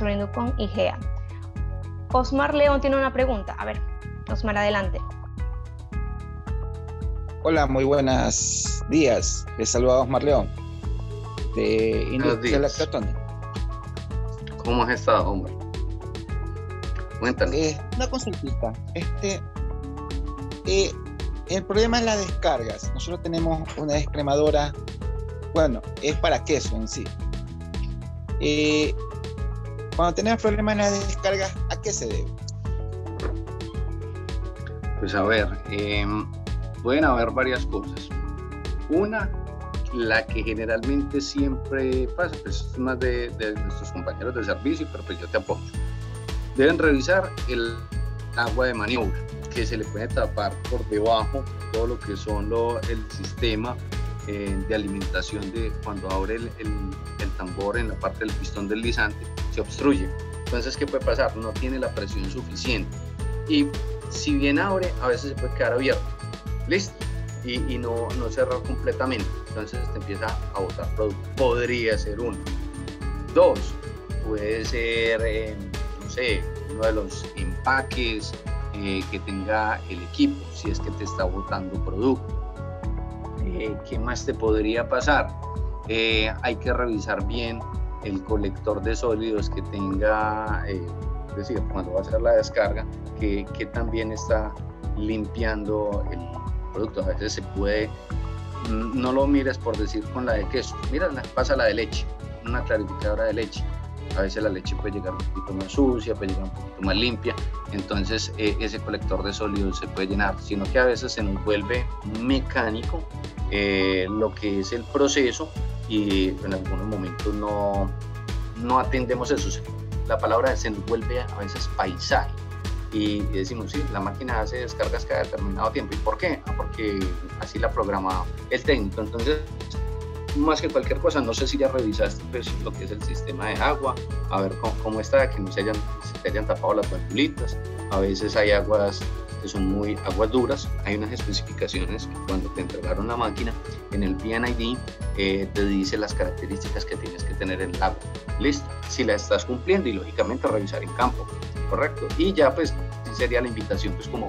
Inducom y GEA. Osmar León tiene una pregunta. A ver, Osmar, adelante. Hola, muy buenos días. Les saluda Osmar León, de Industrial Lactotonic. ¿Cómo has estado, hombre? Cuéntanos. Una consultita. El problema es las descargas. Nosotros tenemos una descremadora, bueno, es para queso en sí. Cuando tenemos problemas en las descargas, ¿a qué se debe? Pues a ver, pueden haber varias cosas. Una, la que generalmente siempre pasa, pues es más de nuestros compañeros de servicio, pero pues yo te apoyo. Deben revisar el agua de maniobra, que se le puede tapar por debajo todo lo que son el sistema de alimentación de cuando abre el tambor en la parte del pistón deslizante, se obstruye. Entonces, ¿qué puede pasar? No tiene la presión suficiente. Y si bien abre, a veces se puede quedar abierto. ¿Listo? Y no cerrar completamente. Entonces te empieza a botar producto. Podría ser uno. Dos, puede ser, no sé, uno de los empaques que tenga el equipo, si es que te está botando producto. ¿Qué más te podría pasar? Hay que revisar bien el colector de sólidos que tenga, es decir, cuando va a hacer la descarga, que también está limpiando el producto. A veces se puede, no lo mires por decir con la de queso, mira, pasa la de leche, una clarificadora de leche. A veces la leche puede llegar un poquito más sucia, puede llegar un poquito más limpia, entonces ese colector de sólidos se puede llenar, sino que a veces se nos vuelve mecánico lo que es el proceso y en algunos momentos no atendemos eso. La palabra se nos vuelve a veces paisaje y decimos, sí, la máquina hace descargas cada determinado tiempo. ¿Y por qué? Porque así la programa el técnico. Entonces, más que cualquier cosa, no sé si ya revisaste pues, lo que es el sistema de agua, a ver cómo está, que no se te hayan tapado las valvulitas. A veces hay aguas que son muy aguas duras. Hay unas especificaciones que cuando te entregaron la máquina en el P&ID te dice las características que tienes que tener en el agua. Listo, si la estás cumpliendo y lógicamente revisar en campo, correcto. Y ya pues sería la invitación pues como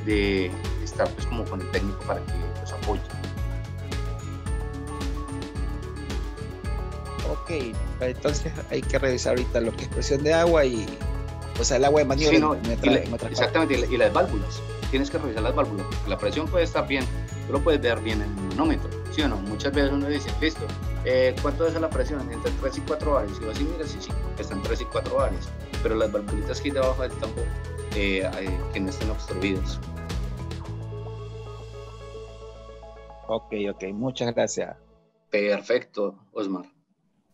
de estar pues como con el técnico para que los apoye. Ok, entonces hay que revisar ahorita lo que es presión de agua y, o sea, el agua de maniobra. Sí, no, exactamente, y las válvulas. Tienes que revisar las válvulas. La presión puede estar bien, tú lo puedes ver bien en el manómetro, ¿sí o no? Muchas veces uno dice, listo, ¿cuánto es la presión? Entre 3 y 4 bares. Y así, mira, sí, están 3 y 4 bares. Pero las valvulitas que hay debajo del tambor, que no estén obstruidas. Ok, muchas gracias. Perfecto, Osmar.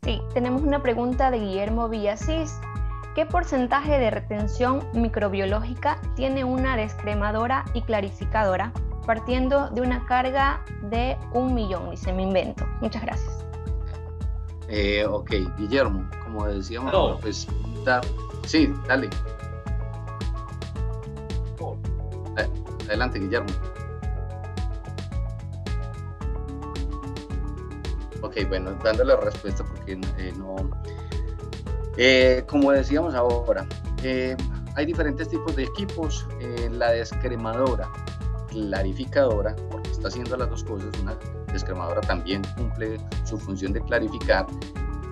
Sí, tenemos una pregunta de Guillermo Villasís. ¿Qué porcentaje de retención microbiológica tiene una descremadora y clarificadora partiendo de una carga de 1 millón? Dice, me invento. Muchas gracias. Ok, Guillermo, como decíamos, no. Pues sí, dale. Adelante, Guillermo. Ok, bueno, dándole respuesta porque no... como decíamos ahora, hay diferentes tipos de equipos. La descremadora, clarificadora, porque está haciendo las dos cosas. Una descremadora también cumple su función de clarificar.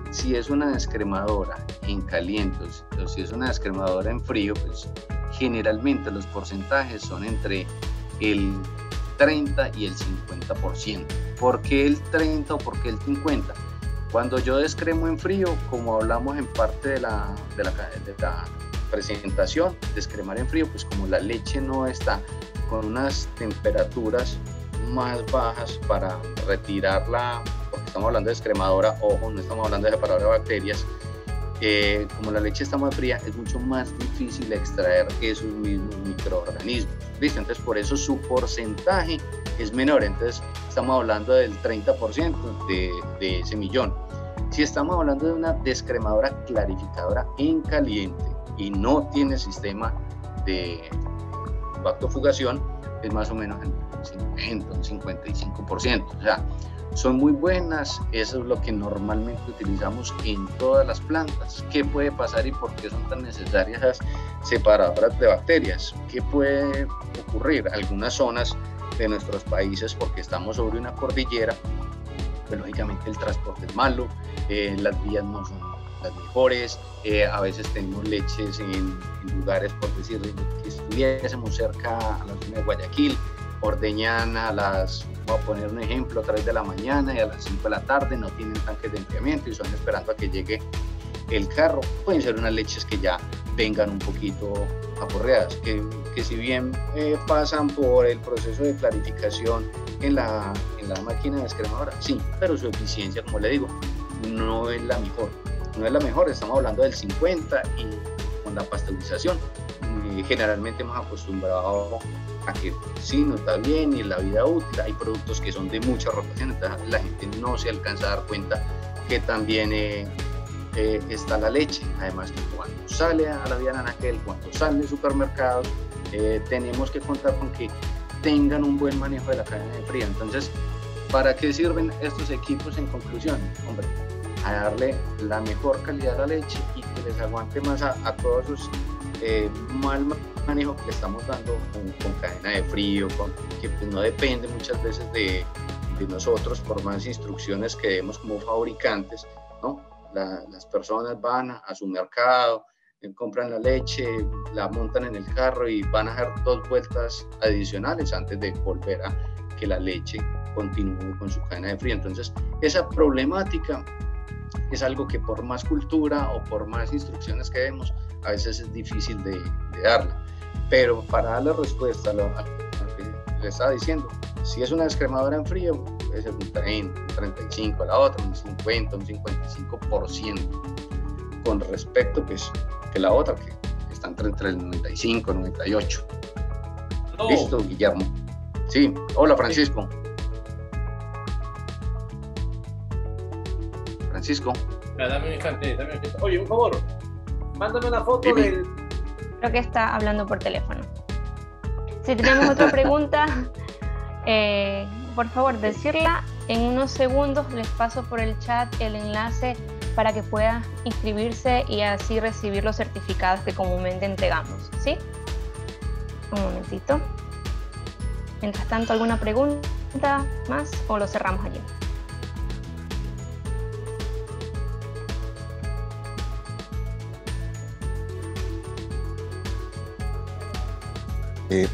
Si es una descremadora en caliente o si es una descremadora en frío, pues generalmente los porcentajes son entre el 30 y el 50%. ¿Por qué el 30 o por qué el 50? Cuando yo descremo en frío, como hablamos en parte de la presentación, descremar en frío, pues como la leche no está con unas temperaturas más bajas para retirarla, porque estamos hablando de descremadora, ojo, no estamos hablando de separadora de bacterias, como la leche está más fría, es mucho más difícil extraer esos mismos microorganismos. ¿Listo? Entonces, por eso su porcentaje es menor. Entonces, estamos hablando del 30% de ese millón. Si estamos hablando de una descremadora clarificadora en caliente y no tiene sistema de bactofugación, es más o menos en un 55%. O sea, son muy buenas, eso es lo que normalmente utilizamos en todas las plantas. ¿Qué puede pasar y por qué son tan necesarias las separadoras de bacterias? ¿Qué puede ocurrir? Algunas zonas de nuestros países, porque estamos sobre una cordillera, pues lógicamente el transporte es malo, las vías no son las mejores, a veces tenemos leches en lugares, por decir, que estuviésemos cerca a la zona de Guayaquil, ordeñan voy a poner un ejemplo, a 3 de la mañana y a las 5 de la tarde no tienen tanques de enfriamiento y son esperando a que llegue el carro, pueden ser unas leches que ya vengan un poquito aporreadas, que si bien pasan por el proceso de clarificación en la máquina descremadora, sí, pero su eficiencia, como le digo, no es la mejor, estamos hablando del 50 y con la pasteurización generalmente hemos acostumbrado a que sí, no está bien y en la vida útil hay productos que son de mucha rotación, entonces la gente no se alcanza a dar cuenta que también está la leche. Además que cuando sale a la vía anaquel, cuando sale de supermercados, tenemos que contar con que tengan un buen manejo de la cadena de frío. Entonces, ¿para qué sirven estos equipos en conclusión? Hombre, a darle la mejor calidad a la leche y que les aguante más a todos esos mal manejo que le estamos dando con cadena de frío, que pues no depende muchas veces de nosotros por más instrucciones que demos como fabricantes, ¿no? Las personas van a su mercado, compran la leche, la montan en el carro y van a hacer 2 vueltas adicionales antes de volver a que la leche continúe con su cadena de frío. Entonces, esa problemática es algo que por más cultura o por más instrucciones que demos, a veces es difícil de darla. Pero para darle respuesta a lo que le estaba diciendo, si es una descremadora en frío, puede ser un 30, un 35 a la otra, un 50, un 55%, con respecto pues que la otra, que está entre el 95 y 98. No. Listo, Guillermo. Sí, hola Francisco. Francisco. Dame un instante. Oye, un favor, mándame una foto del... Creo que está hablando por teléfono. Si tenemos otra pregunta, por favor, decirla. En unos segundos les paso por el chat el enlace para que puedan inscribirse y así recibir los certificados que comúnmente entregamos, ¿sí? Un momentito. Mientras tanto, ¿alguna pregunta más o lo cerramos allí?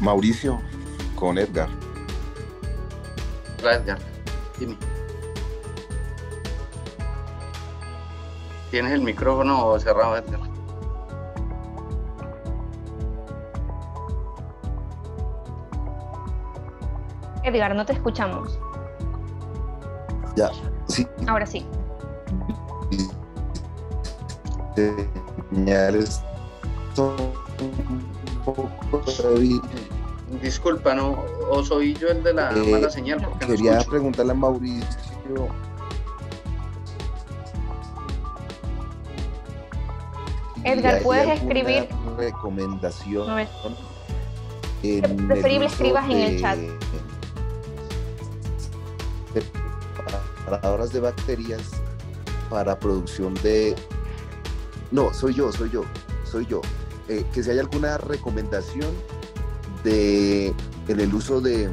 Mauricio, con Edgar. Hola Edgar, dime. ¿Tienes el micrófono cerrado, Edgar? Edgar, no te escuchamos. Ya, sí. Ahora sí. Señales son un poco débil. Disculpa, ¿no? ¿O soy yo el de la mala señal? Porque quería no preguntarle a Mauricio. Edgar, ¿puedes escribir? Recomendación. No es preferible escribas en el chat. De preparadoras de bacterias para producción de... No, soy yo. Que si hay alguna recomendación en el uso de...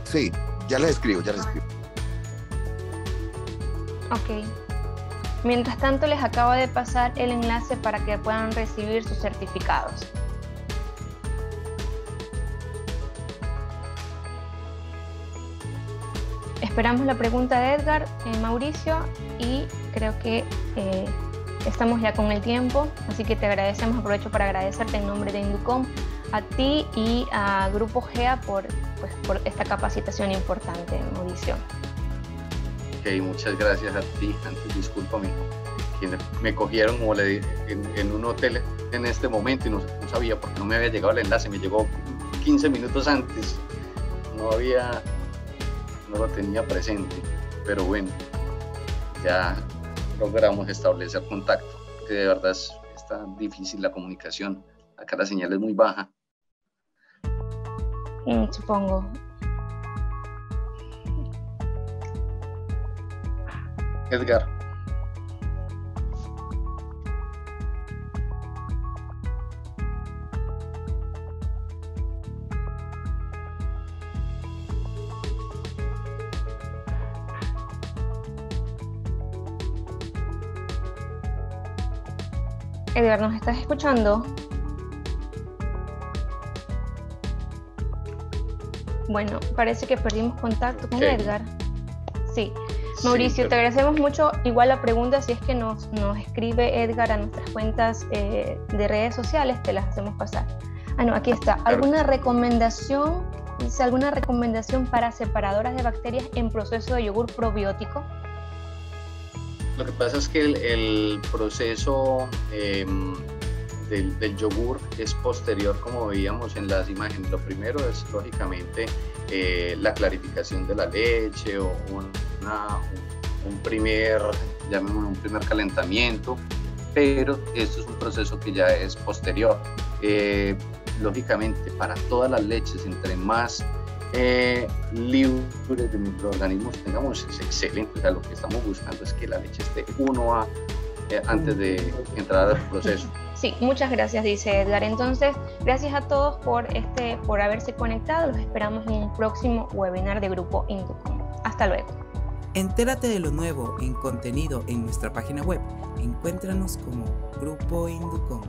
Sí, ya les escribo. Ok. Mientras tanto, les acabo de pasar el enlace para que puedan recibir sus certificados. Esperamos la pregunta de Edgar, Mauricio, y creo que estamos ya con el tiempo, así que te agradecemos, aprovecho para agradecerte en nombre de Inducom a ti y a Grupo GEA por esta capacitación importante, Mauricio. Ok, muchas gracias a ti. Antes, discúlpame, quienes me cogieron como le dije, en un hotel en este momento y no sabía porque no me había llegado el enlace, me llegó 15 minutos antes, no lo tenía presente, pero bueno, ya logramos establecer contacto, porque de verdad está difícil la comunicación, acá la señal es muy baja. Supongo. Edgar. Edgar, ¿nos estás escuchando? Bueno, parece que perdimos contacto con Edgar. Sí. Mauricio, te agradecemos mucho. Igual la pregunta, si es que nos escribe Edgar a nuestras cuentas de redes sociales, te las hacemos pasar. No, aquí está. ¿Alguna recomendación? Dice, ¿alguna recomendación para separadoras de bacterias en proceso de yogur probiótico? Lo que pasa es que el proceso del yogur es posterior, como veíamos en las imágenes. Lo primero es, lógicamente, la clarificación de la leche o un primer calentamiento, pero esto es un proceso que ya es posterior. Lógicamente, para todas las leches, entre más libres de microorganismos tengamos, es excelente. O sea, lo que estamos buscando es que la leche esté 1A antes de entrar al proceso. Sí, muchas gracias, dice Edgar. Entonces, gracias a todos por haberse conectado. Los esperamos en un próximo webinar de Grupo Inducom. Hasta luego. Entérate de lo nuevo en contenido en nuestra página web. Encuéntranos como Grupo Inducom.